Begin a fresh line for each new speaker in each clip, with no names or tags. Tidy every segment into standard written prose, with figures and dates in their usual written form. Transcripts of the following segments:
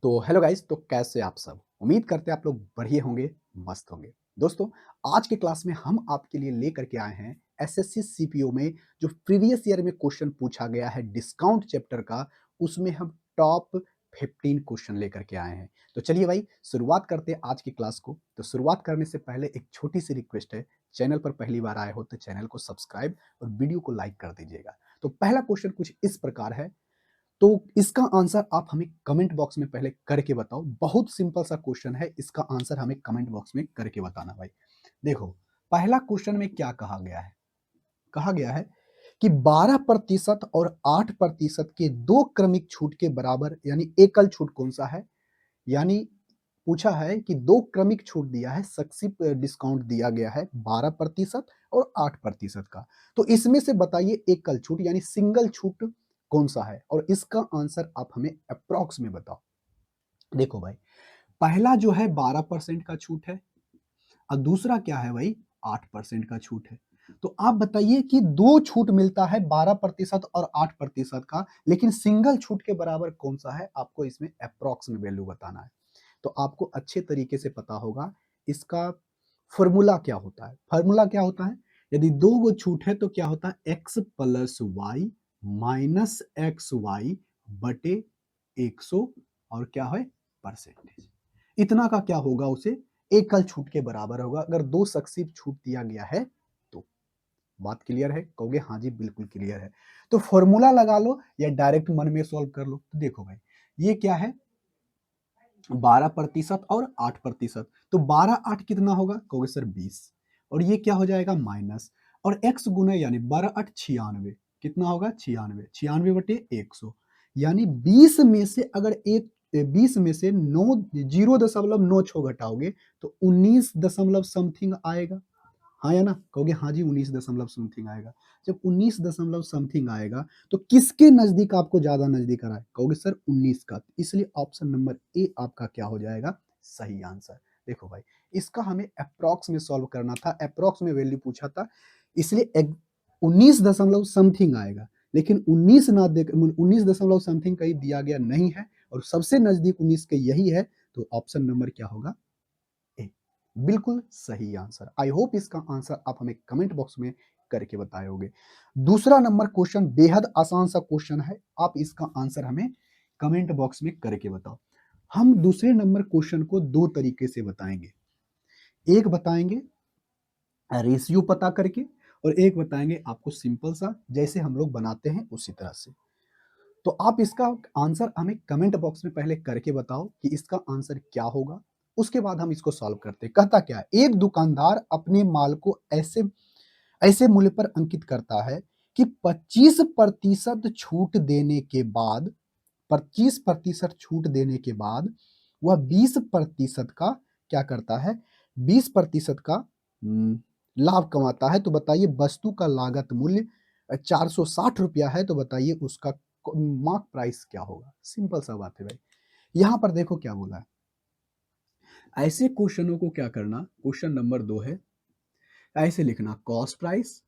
तो hello guys, तो कैसे आप सब? उम्मीद करते हैं आप लोग बढ़िया होंगे, मस्त होंगे। दोस्तों, आज के क्लास में हम आपके लिए लेकर के आए हैं एसएससी सीपीओ में जो प्रीवियस ईयर में क्वेश्चन पूछा गया है डिस्काउंट चैप्टर का, उसमें हम टॉप 15 क्वेश्चन लेकर के आए हैं। तो चलिए भाई शुरुआत करते हैं आज की क्लास को। तो शुरुआत करने से पहले एक छोटी सी रिक्वेस्ट है, चैनल पर पहली बार आए हो तो चैनल को सब्सक्राइब और वीडियो को लाइक कर दीजिएगा। तो पहला क्वेश्चन कुछ इस प्रकार है, तो इसका आंसर आप हमें कमेंट बॉक्स में पहले करके बताओ। बहुत सिंपल सा क्वेश्चन है, इसका आंसर हमें कमेंट बॉक्स में करके बताना भाई। देखो, पहला क्वेश्चन में क्या कहा गया है? कहा गया है कि 12% और 8% के दो क्रमिक छूट के बराबर यानी एकल छूट कौन सा है? यानी पूछा है कि दो क्रमिक छूट दिया है, सक्सिप डिस्काउंट दिया गया है 12% और 8% का। तो इसमें से बताइए एकल छूट यानी सिंगल छूट कौन सा है, और इसका आंसर आप हमें अप्रॉक्स में बताओ। देखो भाई, पहला जो है 12% का छूट है और दूसरा क्या है भाई, 8% का छूट है। तो आप बताइए कि दो छूट मिलता है 12% और 8% का, लेकिन सिंगल छूट के बराबर कौन सा है? आपको इसमें अप्रॉक्स में वैल्यू बताना है। तो आपको अच्छे तरीके से पता होगा इसका फॉर्मूला क्या होता है। फॉर्मूला क्या होता है? यदि दो गो छूट है तो क्या होता है, x plus y minus x y बटे 100 और क्या है, परसेंटेज। इतना का क्या होगा, उसे एकल छूट के बराबर होगा अगर दो सक्सिव छूट दिया गया है तो। बात क्लियर है? कहोगे हाँ जी बिल्कुल क्लियर है। तो फॉर्मूला लगा लो या डायरेक्ट मन में सॉल्व कर लो। तो देखो भाई, ये क्या है, 12% और 8%। तो 12 8 कितना होगा, कहोगे सर 20। और ये क्या हो जाएगा, माइनस, और x गुना यानी 12 8 96, कितना होगा 96, 96 बटे 100। यानी 20 में से अगर एक 20 में से 9 0.96 घटाओगे तो 19 दशमलव समथिंग आएगा। हाँ या ना? कहोगे हाँ जी 19 दशमलव समथिंग आएगा। जब 19 दशमलव समथिंग आएगा तो किसके नजदीक आपको ज्यादा नजदीक आ रहा है? कहोगे सर 19 का। इसलिए ऑप्शन नंबर ए आपका क्या हो जाएगा, सही आंसर। देखो भाई, इसका हमें अप्रॉक्स में सॉल्व करना था, अप्रॉक्स में वैल्यू पूछा था, इसलिए 19 दशमलव समथिंग आएगा। लेकिन 19 ना दे, 19 दशमलव समथिंग कहीं दिया गया नहीं है और सबसे नजदीक 19 के यही है। तो ऑप्शन नंबर क्या होगा, ए। बिल्कुल सही आंसर। आई होप इसका आंसर आप हमें कमेंट बॉक्स में करके बताए होगे। दूसरा नंबर क्वेश्चन बेहद आसान सा क्वेश्चन है, आप इसका आंसर हमें कमेंट बॉक्स में करके बताओ। हम दूसरे नंबर क्वेश्चन को दो तरीके से बताएंगे। एक बताएंगे रेशियो पता करके, और एक बताएंगे आपको सिंपल सा जैसे हम लोग बनाते हैं उसी तरह से। तो आप इसका आंसर हमें कमेंट बॉक्स में पहले करके बताओ कि इसका आंसर क्या होगा, उसके बाद हम इसको सॉल्व करते हैं। कहता क्या है, एक दुकानदार अपने माल को ऐसे ऐसे मूल्य पर अंकित करता है कि 25% छूट देने के बाद 25% छूट देने के बाद वह 20% का क्या करता है, 20% का लाभ कमाता है। तो बताइए वस्तु का लागत मूल्य 460 रुपया है, तो बताइए उसका मार्क प्राइस क्या होगा। सिंपल सा बात है भाई। यहां पर देखो क्या बोला है, ऐसे क्वेश्चनों को क्या करना, क्वेश्चन नंबर 2 है, ऐसे लिखना कॉस्ट प्राइस,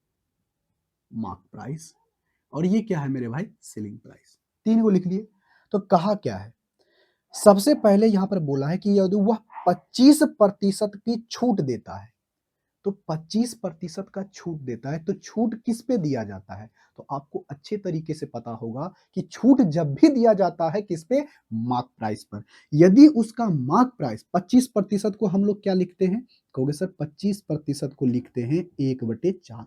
मार्क प्राइस, और ये क्या है मेरे भाई, सेलिंग प्राइस। तीन को लिख लिए। तो कहा क्या है, सबसे पहले यहां पर बोला है कि यदि वह 25% की छूट देता है, तो 25% का छूट देता है तो छूट किस पे दिया जाता है? तो आपको अच्छे तरीके से पता होगा कि छूट जब भी दिया जाता है किस पे, मार्क प्राइस पर। यदि उसका मार्क प्राइस 25% को हम लोग क्या लिखते हैं, कहोगे सर 25% को लिखते हैं 1/4।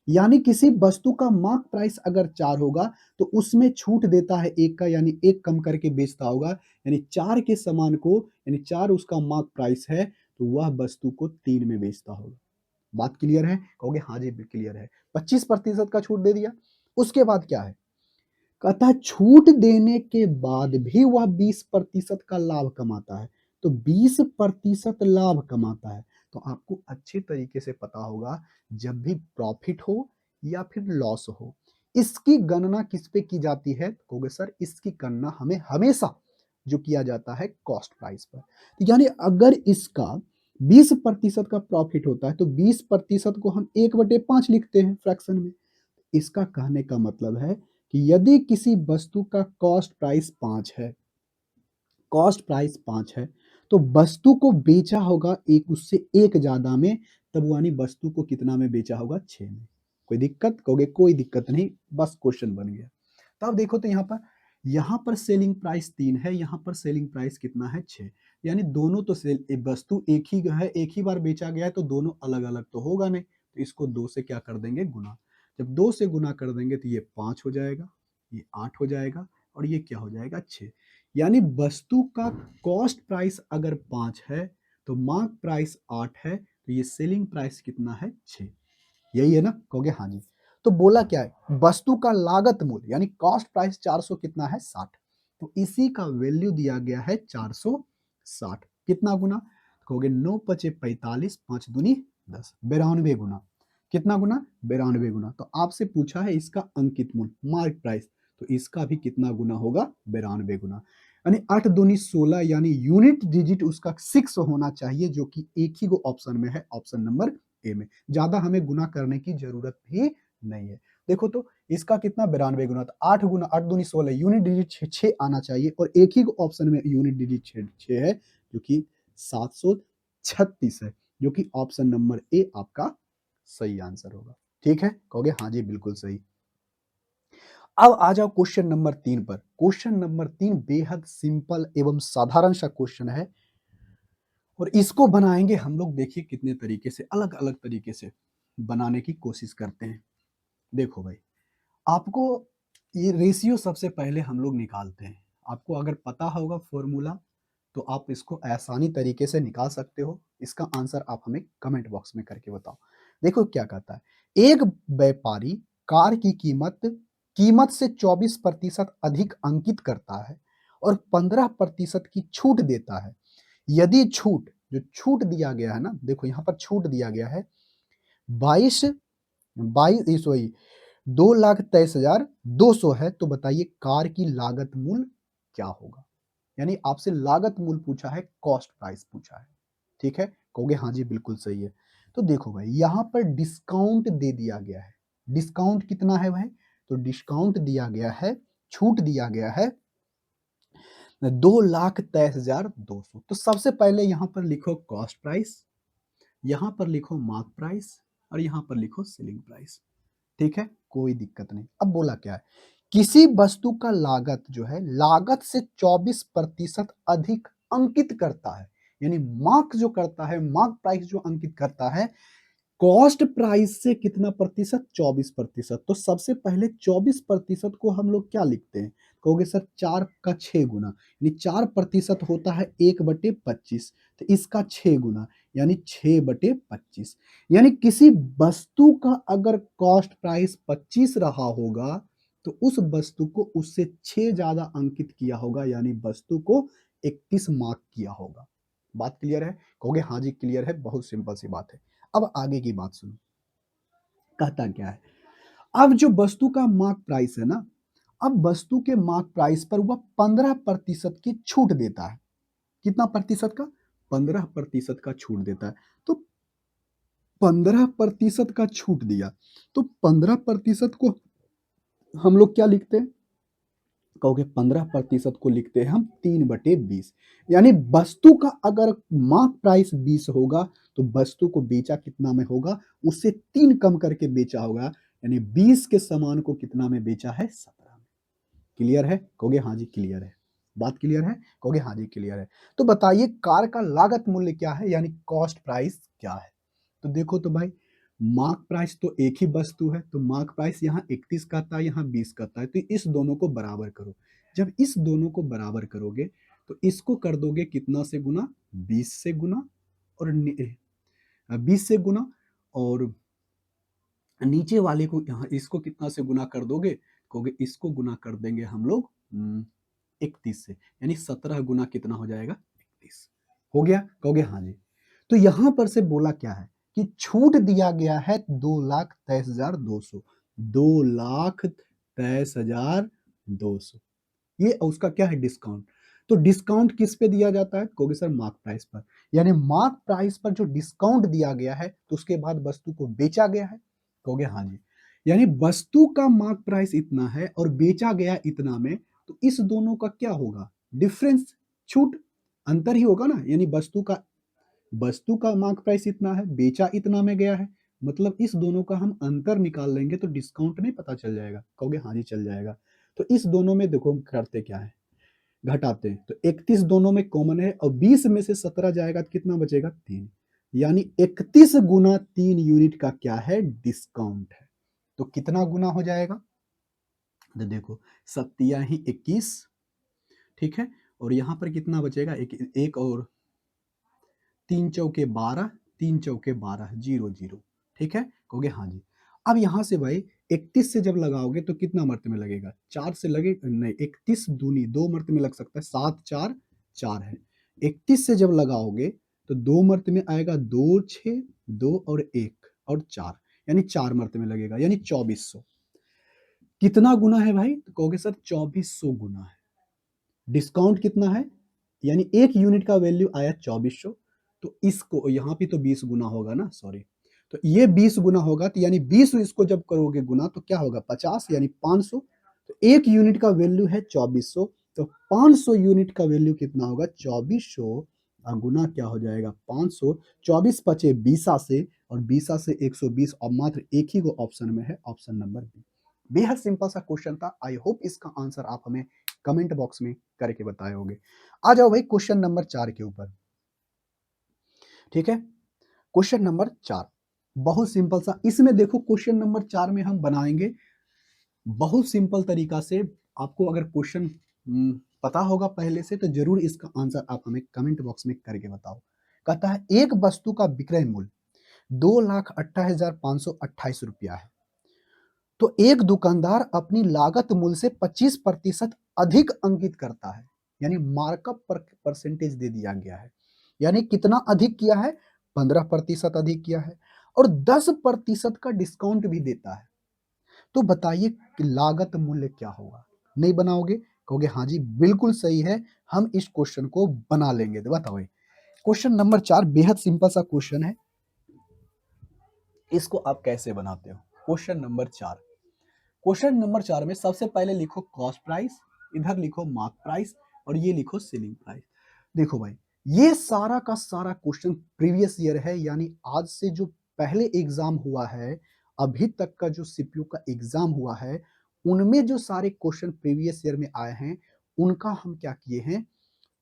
यानी किसी वस्तु का मार्क प्राइस अगर 4 होगा तो उसमें छूट देता है एक का, यानी एक कम करके बेचता होगा, यानी 4 के समान को, यानी 4 उसका मार्क प्राइस है तो वह वस्तु को 3 में बेचता होगा। बात क्लियर है? कहोगे हाँ जी क्लियर है। 25% का छूट दे दिया। उसके बाद क्या है, कहता है छूट देने के बाद भी वह 20% का लाभ कमाता है। तो 20% लाभ कमाता है, तो आपको अच्छे तरीके से पता होगा जब भी प्रॉफिट हो या फिर लॉस हो, इसकी गणना किस पे की जाती है? कहोगे सर इसकी गणना हमें हमेशा जो किया जाता है कॉस्ट प्राइस पर। यानी अगर इसका 20% का प्रॉफिट होता है तो 20% को हम 1/5 लिखते हैं फ्रैक्शन में। इसका कहने का मतलब है कि यदि किसी वस्तु का कॉस्ट प्राइस 5 है कॉस्ट प्राइस 5 है, तो वस्तु को बेचा होगा एक उससे एक ज़्यादा में, तब वो यानी वस्तु को कितना में बेचा होगा? 6 में। कोई दिक्कत? कहोगे कोई दिक्कत नहीं, बस क्वेश्चन बन गया। तो अब देखो तो यहाँ पर सेलिंग प्राइस 3 है, यहाँ पर सेलिंग प्राइस कितना है? 6। यानी दोनों तो वस्तु एक ही है, एक ही बार बेचा गया है, तो दोनों अलग-अलग तो होगा नहीं। तो इसको 2 से क्या कर देंगे? गुना। जब 2 से गुना कर देंगे तो ये 5 हो जाएगा, ये 8 हो जाएगा और ये क्या हो जाएगा? 6। यानी वस्तु का कॉस्ट प्राइस अगर 5 है, तो मार्क प्राइस 8 है, तो ये सेलिंग प्राइस कितना है? 6। यही है ना? कहोगे हाँ जी। तो बोला क्या है? वस्तु का लागत मूल्य यानी कॉस्ट प्राइस 400 कितना है? 60। तो इसी का वैल्यू दिया गया है 460। कितना गुना? कहोगे 9 पचे 45, 5 दूनी 10, 92 गुना। कितना गुना? 92 गुना। तो आपसे पूछा है इसका अंकित मूल्य, मार्क प्राइस, तो इसका भी कितना गुना होगा? 92 गुना। यानी 8 दूनी 16, यानी यूनिट डिजिट उसका 6 होना चाहिए, जो कि एक ही गो ऑप्शन में है, ऑप्शन नंबर ए में। ज्यादा हमें गुना करने की जरूरत भी नहीं है। देखो तो इसका कितना? 92 गुना। तो 8 गुना 8 दूनी 16, यूनिट डिजिट 6 आना चाहिए, और एक ही ऑप्शन में यूनिट डिजिट 6 है, जो कि 736 है, जो कि ऑप्शन नंबर ए आपका सही आंसर होगा। ठीक है? कहोगे हाँ जी बिल्कुल सही। अब आ जाओ क्वेश्चन नंबर 3 पर। क्वेश्चन नंबर 3 बेहद सिंपल एवं साधारण सा क्वेश्चन है, और इसको बनाएंगे हम लोग, देखिए कितने तरीके से, अलग अलग तरीके से बनाने की कोशिश करते हैं। देखो भाई, आपको ये रेशियो सबसे पहले हम लोग निकालते हैं। आपको अगर पता होगा फॉर्मूला, तो आप इसको आसानी तरीके से निकाल सकते हो। इसका आंसर आप हमें कमेंट बॉक्स में करके बताओ। देखो क्या कहता है, एक व्यापारी कार की कीमत कीमत से 24% अधिक अंकित करता है और 15% की छूट देता है। यदि छूट, जो छूट दिया गया है ना, देखो यहाँ पर छूट दिया गया है 22 22 सॉरी 2,23,200 है, तो बताइए कार की लागत मूल्य क्या होगा? यानी आपसे लागत मूल्य पूछा है, कॉस्ट प्राइस पूछा है। ठीक है? कहोगे हाँ जी बिल्कुल सही है। तो देखो भाई, यहाँ पर डिस्काउंट दे दिया गया है। डिस्काउंट कितना है भाई? तो डिस्काउंट दिया गया है, छूट दिया गया है 2,23,200। तो सबसे पहले यहाँ पर लिखो कॉस्ट प्राइस, यहाँ पर लिखो मार्क प्राइस, और यहाँ पर लिखो सेलिंग प्राइस। ठीक है? कोई दिक्कत नहीं। अब बोला क्या है, किसी वस्तु का लागत जो है, लागत से 24% अधिक अंकित करता है, यानी मार्क जो करता है, मार्क प्राइस जो अंकित करता है, कॉस्ट प्राइस से कितना प्रतिशत? 24%। तो सबसे पहले 24% को हम लोग क्या लिखते हैं? कहोगे सर 4 का 6 गुना, यानी 4% होता है 1/25, तो इसका 6 गुना, यानी 6/25। यानी किसी वस्तु का अगर कॉस्ट प्राइस 25 रहा होगा, तो उस वस्तु को उससे 6 ज्यादा अंकित किया होगा, यानी वस्तु को 31 मार्क किया होगा। बात क्लियर है? कहोगे हाँ जी क्लियर है, बहुत सिंपल सी बात है। अब आगे की बात सुनो, कहता क्या है, अब जो वस्तु का मार्क प्राइस है ना, अब वस्तु के मार्क प्राइस पर वह 15% की छूट देता है। कितना प्रतिशत का? 15% का छूट देता है। तो 15% का छूट दिया, तो 15% को हम लोग क्या लिखते हैं? कहोगे 15% को लिखते हैं हम 3/20। यानी वस्तु का अगर मार्क प्राइस 20 होगा, तो वस्तु को बेचा कितना में होगा? उससे 3 कम करके बेचा होगा, यानी 20 के समान को कितना में बेचा है? 17 में। क्लियर है? कहोगे हाँ जी क्लियर है। बात क्लियर है? कहोगे हाँ जी क्लियर है। तो बताइए कार का लागत मूल्य क्या है, यानी कॉस्ट प्राइस क्या है? तो देखो तो भाई, मार्क प्राइस तो एक ही वस्तु है, तो मार्क प्राइस यहाँ 31 कहता है, यहाँ 20 कहता है, तो इस दोनों को बराबर करो। जब इस दोनों को बराबर करोगे, तो इसको कर दोगे कितना से गुना? 20 से गुना, और 20 से गुना, और नीचे वाले को यहाँ इसको कितना से गुना कर दोगे? कहोगे इसको गुना कर देंगे हम लोग 31 से, यानी 17 गुना कितना हो जाएगा? 31। हो गया? कहोगे हाँ जी। तो यहां पर से बोला क्या है कि छूट दिया गया है 2,23,200, 2,23,200। ये उसका क्या है? डिस्काउंट। तो डिस्काउंट किस पे दिया जाता है? कहोगे सर मार्क प्राइस पर। यानी मार्क प्राइस पर जो डिस्काउंट दिया गया है, तो उसके बाद वस्तु को बेचा गया है। कहोगे हाँ जी। यानी वस्तु का मार्क प्राइस इतना है और बेचा गया इतना में, तो इस दोनों का क्या होगा? डिफरेंस। छूट अंतर ही होगा ना, यानी वस्तु का मार्क प्राइस इतना है, बेचा इतना में गया है, मतलब इस दोनों का हम अंतर निकाल लेंगे तो डिस्काउंट नहीं पता चल जाएगा? कहोगे हाँ जी चल जाएगा। तो इस दोनों में देखो हम करते क्या है, घटाते हैं। तो 31 दोनों में कॉमन है और 20 में से 17 जाएगा तो कितना बचेगा? 3। यानी 31 गुना 3 यूनिट का क्या है? डिस्काउंट है। तो कितना गुना हो जाएगा? तो देखो सत्या ही 21, ठीक है, और यहां पर कितना बचेगा? एक और 3 चौके 12, 3 चौके 12, 0 0, ठीक है, कहोगे हाँ जी। अब यहां से भाई 31 से जब लगाओगे तो कितना मर्त में लगेगा? 4 से लगे नहीं, 31 दूनी 2 मर्त में लग सकता है, 7 4 4 है। 31 से जब लगाओगे तो 2 मर्त में आएगा, 2 6 2 और 1 और 4, यानी 4 मर्त में लगेगा, यानी 2400। कितना गुना है भाई? तो कहोगे सर 2400 गुना है। डिस्काउंट कितना है? यानी एक यूनिट का वैल्यू आया 2400, तो इसको यहाँ पे तो 20 गुना होगा ना, सॉरी, तो ये 20 गुना होगा, तो यानी 20 इसको जब करोगे गुना तो क्या होगा? 50, यानी 500। तो एक यूनिट का वैल्यू है 2400, तो 500 यूनिट का वैल्यू कितना होगा? 2400 गुना क्या हो जाएगा? 500। 24 पचे 20 से, और 20 से 120, और मात्र एक ही को ऑप्शन में है, ऑप्शन नंबर बी। बेहद सिंपल सा क्वेश्चन था। आई होप इसका आंसर आप हमें कमेंट बॉक्स में करके बताए होंगे। आ जाओ भाई क्वेश्चन नंबर 4 के ऊपर, ठीक है। क्वेश्चन नंबर 4 बहुत सिंपल सा, इसमें देखो क्वेश्चन नंबर 4 में हम बनाएंगे बहुत सिंपल तरीका से। आपको अगर क्वेश्चन पता होगा पहले से तो जरूर इसका आंसर आप हमें कमेंट बॉक्स में करके बताओ। कहता है एक वस्तु का विक्रय मूल्य 2,28,528 रुपया है, तो एक दुकानदार अपनी लागत मूल्य से 25% अधिक अंकित करता है, यानी मार्कअप परसेंटेज दे दिया गया है। यानी कितना अधिक किया है? 15% अधिक किया है, और 10% का डिस्काउंट भी देता है। तो बताइए कि लागत मूल्य क्या होगा? नहीं बनाओगे? कहोगे हाँ जी बिल्कुल सही है, हम इस क्वेश्चन को बना लेंगे। तो बताओ क्वेश्चन नंबर 4 बेहद सिंपल सा क्वेश्चन है, इसको आप कैसे बनाते हो? क्वेश्चन नंबर 4, क्वेश्चन नंबर 4 में सबसे पहले लिखो कॉस्ट प्राइस, इधर लिखो मार्क प्राइस, और ये लिखो सेलिंग प्राइस। देखो भाई ये सारा का सारा क्वेश्चन प्रीवियस ईयर है, यानी आज से जो पहले एग्जाम हुआ है, अभी तक का जो सीपीयू का एग्जाम हुआ है, उनमें जो सारे क्वेश्चन प्रीवियस ईयर में आए हैं उनका हम क्या किए हैं?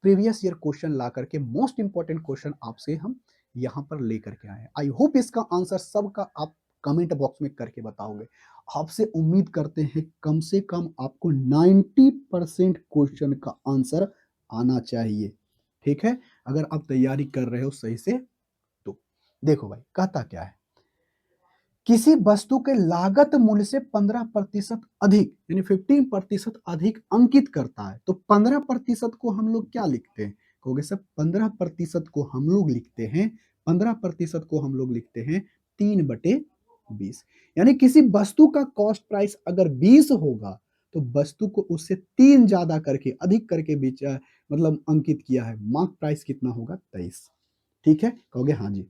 प्रीवियस ईयर क्वेश्चन ला करके मोस्ट इंपॉर्टेंट क्वेश्चन आपसे हम यहाँ पर लेकर के आए हैं। आई होप इसका आंसर सबका आप कमेंट बॉक्स में करके बताओगे। आपसे उम्मीद करते हैं कम से कम आपको 90% क्वेश्चन का आंसर आना चाहिए, ठीक है, अगर आप तैयारी कर रहे हो सही से। तो देखो भाई कहता क्या है, किसी वस्तु के लागत मूल्य से 15% अधिक, यानी 15% अधिक अंकित करता है, तो 15% को हम लोग क्या लिखते हैं? कहोगे सर 15% को हम लोग लिखते हैं, 15% को हम लोग लिखते हैं 3/20। यानी किसी वस्तु का कॉस्ट प्राइस अगर 20 होगा तो वस्तु को उससे 3 ज्यादा करके, अधिक करके बेचा, मतलब अंकित किया है, मार्क प्राइस कितना होगा? 23, ठीक है, कहोगे हाँ जी।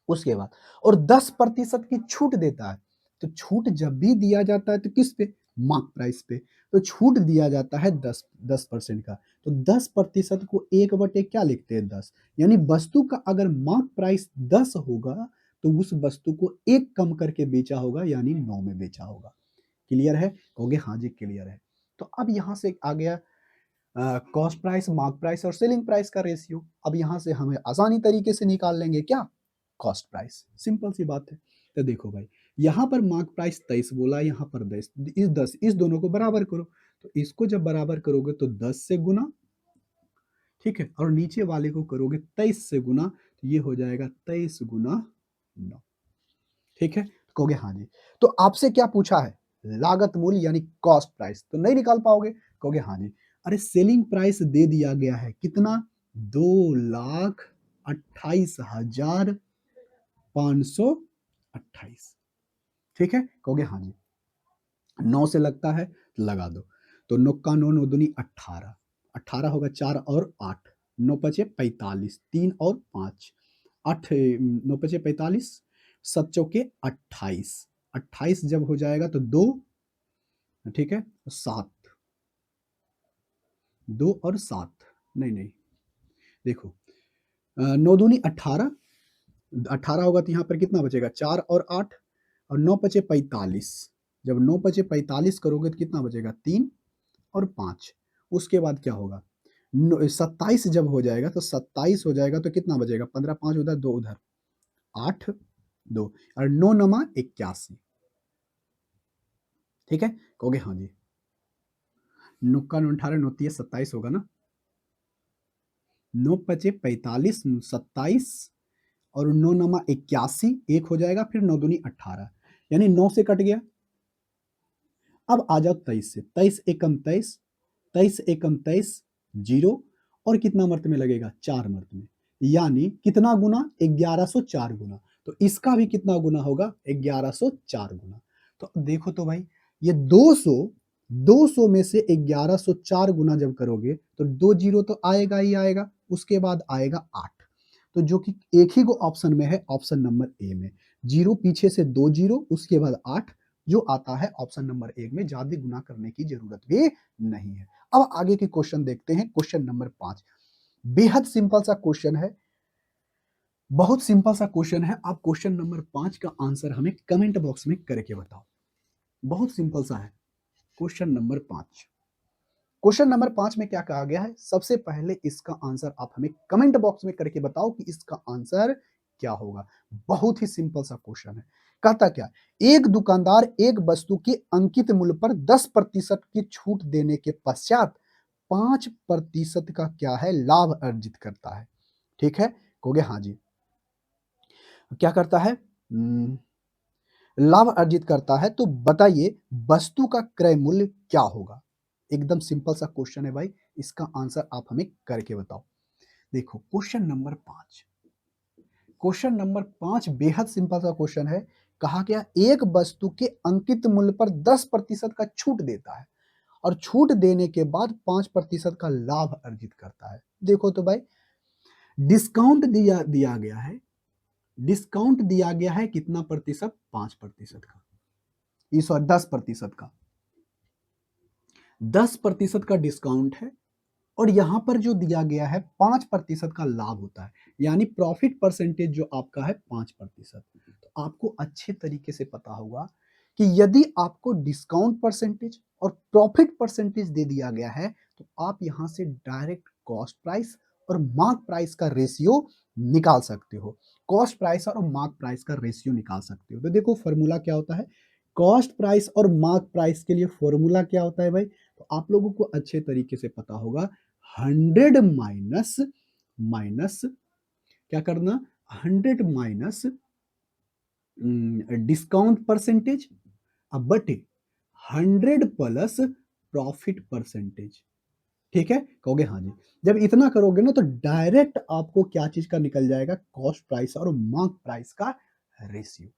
उसके बाद और 10% की छूट देता है, तो छूट जब भी दिया जाता है तो किस पे? मार्क प्राइस पे। तो छूट दिया जाता है 10% का, तो 10% को 1/, क्या लिखते हैं? 10। यानी वस्तु का अगर मार्क प्राइस 10 होगा तो उस वस्तु को 1 कम करके बेचा होगा, यानी 9 में बेचा होगा। क्लियर है? कहोगे हाँ जी क्लियर है। तो अब यहाँ से आ गया कॉस्ट प्राइस, मार्क प्राइस और सेलिंग प्राइस का रेशियो। अब यहाँ से हमें आसानी तरीके से निकाल लेंगे क्या? Cost price. सिंपल सी बात है। तो देखो भाई यहाँ पर मार्क प्राइस 23 बोला, यहाँ पर 10, इस दोनों को बराबर करो, तो इसको जब बराबर करोगे तो 10 से गुना, ठीक है, और नीचे वाले को करोगे 23 से गुना, तो ये हो जाएगा 23 गुना 9, ठीक है, कहोगे हाँ जी। तो आपसे क्या पूछा है? लागत मूल्य यानी कॉस्ट प्राइस, तो नहीं निकाल पाओगे, कहोगे हाँ जी। अरे सेलिंग प्राइस दे दिया गया है कितना? 2,28,528, ठीक है, कहोगे हाँ जी। 9 से लगता है तो लगा दो, तो 9 का 9 9 दूनी 18, 18 होगा 4 और 8, 9 पचे 45, 3 और 5, 8 9 पचे 45, 7 चौके 28, 28 जब हो जाएगा तो 2, ठीक है, 7, 2 और 7, नहीं, नहीं, देखो 9 दूनी 18, 18 होगा तो यहाँ पर कितना बचेगा 4 और 8 और 9 पचे 45। जब 9 पचे 45 करोगे तो कितना बचेगा 3 और 5। उसके बाद क्या होगा 27 जब हो जाएगा तो 27 हो जाएगा तो कितना बचेगा 15, 5 उधर 2 उधर 8 2 और 9 नमा 81। ठीक है, कहोगे हाँ जी। 9 का 9 18 9 3 27 होगा ना। 9 पचे 45 27 और 9 नमा 81 एक हो जाएगा, फिर 9 दूनी 18 यानी 9 से कट गया। अब आ जाओ 23 से, 23 एकम 23, 23 एकम 23 जीरो और कितना मर्त में लगेगा 4 मर्त में, यानी कितना गुना 1104 गुना। तो इसका भी कितना गुना होगा 1104 गुना। तो देखो तो भाई ये 200 में से 1104 गुना जब करोगे तो 2 जीरो तो आएगा ही आएगा, उसके बाद आएगा 8। तो जो कि एक ही को ऑप्शन में है, ऑप्शन नंबर ए में। जीरो पीछे से 2 जीरो उसके बाद 8 जो आता है ऑप्शन नंबर 1 में, ज्यादा गुना करने की जरूरत भी नहीं है। अब आगे के क्वेश्चन देखते हैं, क्वेश्चन नंबर 5। बेहद सिंपल सा क्वेश्चन है, बहुत सिंपल सा क्वेश्चन है। आप क्वेश्चन नंबर 5 का आंसर हमें कमेंट बॉक्स में करके बताओ। बहुत सिंपल सा है क्वेश्चन नंबर 5। क्वेश्चन नंबर 5 में क्या कहा गया है, सबसे पहले इसका आंसर आप हमें कमेंट बॉक्स में करके बताओ कि इसका आंसर क्या होगा। बहुत ही सिंपल सा क्वेश्चन है। कहता क्या, एक दुकानदार एक वस्तु के अंकित मूल्य पर 10% की छूट देने के पश्चात 5% का क्या है लाभ अर्जित करता है। ठीक है, कहोगे हाँ जी। क्या करता है लाभ अर्जित करता है, तो बताइए वस्तु का क्रय मूल्य क्या होगा। एकदम सिंपल सा क्वेश्चन है भाई, इसका आंसर आप हमें करके बताओ। देखो क्वेश्चन नंबर 5 बेहद सिंपल सा क्वेश्चन है। कहा गया एक वस्तु के अंकित मूल्य पर 10% का छूट देता है और छूट देने के बाद 5% का लाभ अर्जित करता है। देखो तो भाई डिस्काउंट दिया दिया गया है, डिस्काउंट दिया गया है कितना प्रतिशत 5% का, इस 10% का, 10% का डिस्काउंट है और यहां पर जो दिया गया है 5% का लाभ होता है, यानी प्रॉफिट परसेंटेज जो आपका है 5%। तो आपको अच्छे तरीके से पता होगा कि यदि आपको डिस्काउंट परसेंटेज और प्रॉफिट परसेंटेज दे दिया गया है तो आप यहां से डायरेक्ट कॉस्ट प्राइस और मार्क प्राइस का रेशियो निकाल सकते हो। कॉस्ट प्राइस और मार्क प्राइस का रेशियो निकाल सकते हो। तो देखो फॉर्मूला क्या होता है, कॉस्ट प्राइस और मार्क प्राइस के लिए फॉर्मूला क्या होता है भाई, तो आप लोगों को अच्छे तरीके से पता होगा। 100 माइनस माइनस क्या करना, 100 माइनस डिस्काउंट परसेंटेज अब बटे 100 प्लस प्रॉफिट परसेंटेज। ठीक है, कहोगे हाँ जी। जब इतना करोगे ना तो डायरेक्ट आपको क्या चीज का निकल जाएगा, कॉस्ट प्राइस और मार्क प्राइस का रेशियो।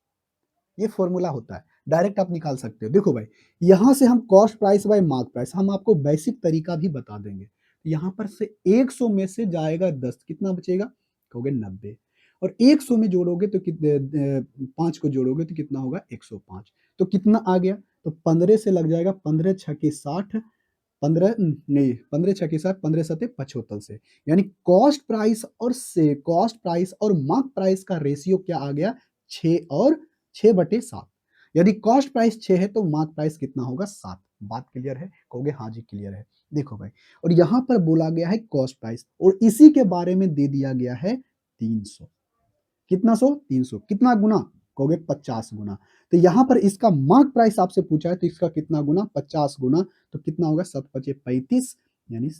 ये फॉर्मूला होता है, डायरेक्ट आप निकाल सकते हो। देखो भाई यहां से हम cost price by mark price हम आपको बेसिक तरीका भी बता देंगे। यहां पर से 100 में से जाएगा 10, कितना बचेगा, कहोगे 90 और 100 में जोड़ोगे तो कितने 5 को जोड़ोगे तो कितना होगा 105। तो कितना आ गया, तो 15 से लग जाएगा, 15 छके 60, 15 नहीं 15 छके 60, 15 सते 75 से, यानी कॉस्ट प्राइस और मार्क प्राइस का रेशियो क्या आ गया 6 और 6/7। यदि कॉस्ट प्राइस 6 है तो मार्क प्राइस कितना होगा 7। बात क्लियर है, कहोगे हाँ जी क्लियर है। देखो भाई और यहां पर बोला गया है कॉस्ट प्राइस और इसी के बारे में दे दिया गया है 300, कितना 300 कितना गुना, कहोगे 50 गुना। तो यहां पर इसका मार्क प्राइस आपसे पूछा है तो इसका कितना गुना 50 गुना, तो कितना होगा 7×5 = 35 यानी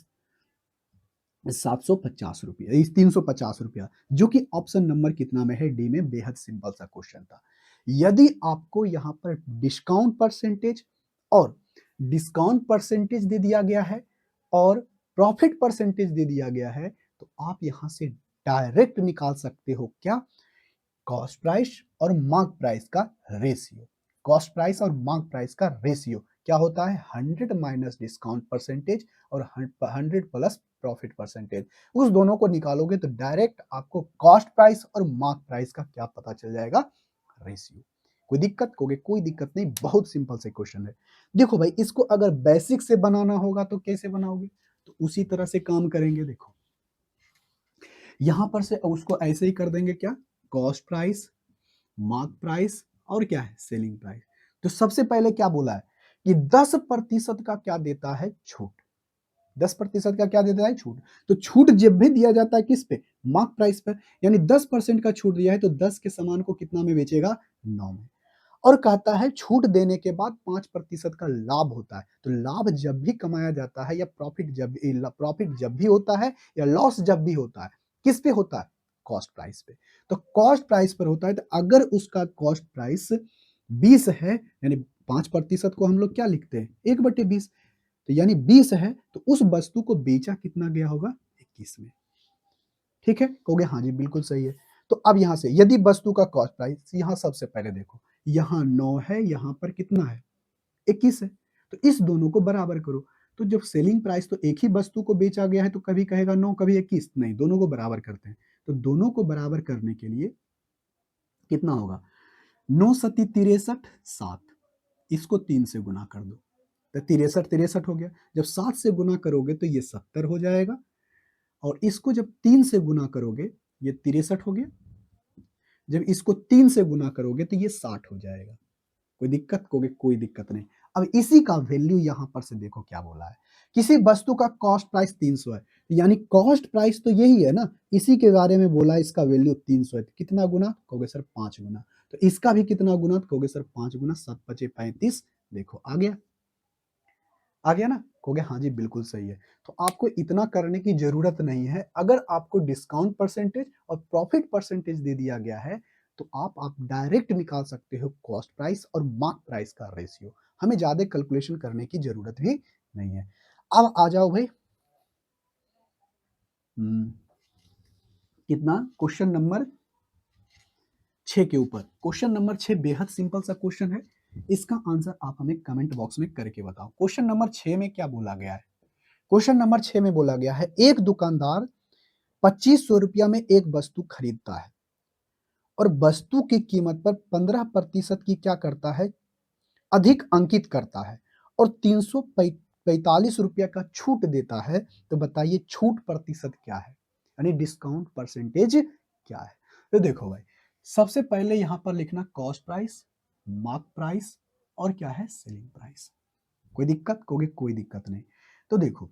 750 रुपया, 350 रुपया, जो कि ऑप्शन नंबर कितना में है, डी में। बेहद सिंपल सा क्वेश्चन था। यदि आपको यहां पर डिस्काउंट परसेंटेज और डिस्काउंट परसेंटेज दे दिया गया है और प्रॉफिट परसेंटेज दे दिया गया है तो आप यहां से डायरेक्ट निकाल सकते हो क्या, कॉस्ट प्राइस और मार्क प्राइस का रेशियो। कॉस्ट प्राइस और मार्क प्राइस का रेशियो क्या होता है, 100 माइनस डिस्काउंट परसेंटेज और 100 प्लस प्रॉफिट परसेंटेज। उस दोनों को निकालोगे तो डायरेक्ट आपको कॉस्ट प्राइस और मार्क प्राइस का क्या पता चल जाएगा, रेशियो। कोई दिक्कत, कोई दिक्कत नहीं, बहुत सिंपल से क्वेश्चन है। देखो भाई इसको अगर बेसिक से बनाना होगा तो कैसे बनाओगे, तो उसी तरह से काम करेंगे। देखो यहां पर से उसको ऐसे ही कर देंगे, क्या, कॉस्ट प्राइस, मार्क प्राइस और क्या है, सेलिंग प्राइस। तो सबसे पहले क्या बोला है कि 10% का क्या देता है, छूट। 10% का क्या देता है, छूट। तो छूट जब भी दिया जाता है किस पे, मार्क प्राइस पर, यानी 10% का छूट दिया है तो 10 के सामान को कितना में बेचेगा, 9 में। और कहता है छूट देने के बाद 5% का लाभ होता है। तो लाभ जब भी कमाया जाता है या प्रॉफिट जब भी होता है या लॉस जब भी होता है, किस पे होता है, कॉस्ट प्राइस पे। तो कॉस्ट प्राइस पर होता है। तो अगर उसका कॉस्ट प्राइस 20 है, यानी 5% को हम लोग क्या लिखते हैं, 1/20। तो यानी 20 है तो उस वस्तु को बेचा कितना गया होगा, 21 में। ठीक है, कहोगे हाँ जी बिल्कुल सही है। तो अब यहां से यदि वस्तु का कॉस्ट प्राइस, यहां सबसे पहले देखो, यहां 9 है, यहां पर कितना है, 21 है। तो इस दोनों को बराबर करो। तो जब सेलिंग प्राइस, तो एक ही वस्तु को बेचा गया है तो कभी कहेगा 9 कभी 21, नहीं, दोनों को बराबर करते हैं। तो दोनों को बराबर करने के लिए कितना होगा, 9 सती 63, 7, इसको 3 से गुना कर दो तो 63 63 हो गया। जब 7 से गुना करोगे तो ये 70 हो जाएगा, और इसको जब 3 से गुना करोगे, ये 63 हो गया। जब इसको 3 से गुना करोगे तो ये 60 हो जाएगा। कोई दिक्कत, कहोगे कोई दिक्कत नहीं। अब इसी का वैल्यू यहां पर से देखो क्या बोला है, किसी वस्तु का कॉस्ट प्राइस 300 है, यानी कॉस्ट प्राइस तो यही है ना, इसी के बारे में बोला है, इसका वैल्यू 300 है। कितना गुना, कहोगे सर 5 गुना। तो इसका भी कितना गुना, कहोगे सर 5 गुना, 7 पचे 35। देखो आ गया, आ गया ना, कहोगे हाँ जी बिल्कुल सही है। तो आपको इतना करने की जरूरत नहीं है। अगर आपको डिस्काउंट परसेंटेज और प्रॉफिट परसेंटेज दे दिया गया है तो आप डायरेक्ट निकाल सकते हो कॉस्ट प्राइस और मार्क प्राइस का रेशियो। हमें ज्यादा कैलकुलेशन करने की जरूरत भी नहीं है। अब आ जाओ भाई, कितना, क्वेश्चन नंबर 6 के ऊपर। क्वेश्चन नंबर 6 बेहद सिंपल सा क्वेश्चन है। इसका आंसर आप हमें कमेंट बॉक्स में करके बताओ। क्वेश्चन नंबर 6 में क्या बोला गया है, क्वेश्चन नंबर 6 में बोला गया है, एक दुकानदार 2500 रुपया में एक वस्तु खरीदता है और वस्तु की कीमत पर 15% की क्या करता है, अधिक अंकित करता है, और 345 रुपया का छूट देता है। तो बताइए छूट प्रतिशत क्या है, यानी डिस्काउंट परसेंटेज क्या है। तो देखो भाई, सबसे पहले यहां पर लिखना कॉस्ट प्राइस, मार्क प्राइस और क्या है, सेलिंग प्राइस। कोई दिक्कत, कहोगे कोई दिक्कत नहीं। तो देखो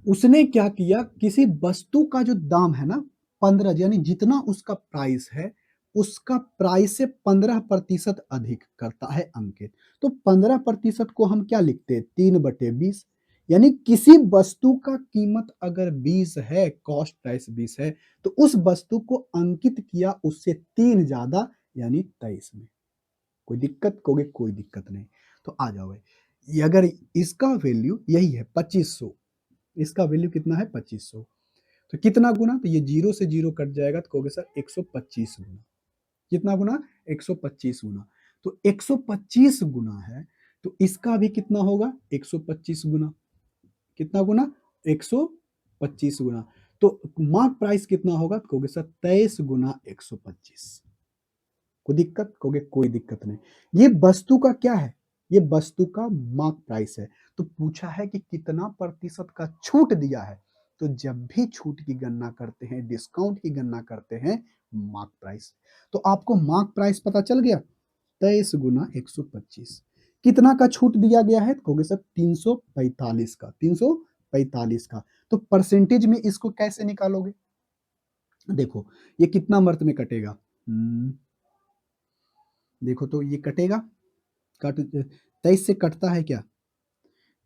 उसने क्या किया, किसी वस्तु का जो दाम है ना 15, यानी जितना उसका प्राइस है उसका प्राइस से 15% अधिक करता है अंकित। तो 15% को हम क्या लिखते हैं, 3/20। यानी किसी वस्तु का कीमत अगर 20 है, कॉस्ट प्राइस 20 है, तो उस वस्तु को अंकित किया उससे 3 ज्यादा, यानी 23 में। कोई दिक्कत, कहोगे कोई दिक्कत नहीं। तो आ जाओ भाई, अगर इसका वैल्यू यही है 2500, इसका वैल्यू कितना है 2500, तो कितना गुना, तो ये 0 से 0 कट जाएगा तो कहोगे सर 125 गुना। कितना गुना, 125 गुना। तो 125 गुना है तो इसका भी कितना होगा, 125 गुना। कितना गुना, 125 गुना। तो मार्क प्राइस कितना होगा, तो कहोगे सर 23 गुना 125। कोई दिक्कत, कहोगे कोई दिक्कत नहीं। ये वस्तु का क्या है, ये वस्तु का मार्क प्राइस है। तो पूछा है कि कितना प्रतिशत का छूट दिया है, तो जब भी छूट की गणना करते हैं, डिस्काउंट की गणना करते हैं, मार्क प्राइस। तो आपको मार्क प्राइस पता चल गया, 23 गुना 125। कितना का छूट दिया गया है, कहोगे सर 345 का, 345 का। तो परसेंटेज में इसको कैसे निकालोगे, देखो ये कितना मर्त में कटेगा, देखो तो ये कटेगा, कट 23 से कटता है क्या,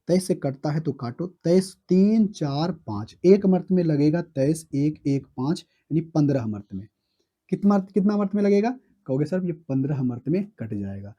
23 से कटता है तो काटो, 23 3 4 5, एक मर्त में लगेगा 23, 1 1 5, यानी 15 मर्त में। कितना मर्त में लगेगा, कहोगे सर ये 15 मर्त में कट जाएगा।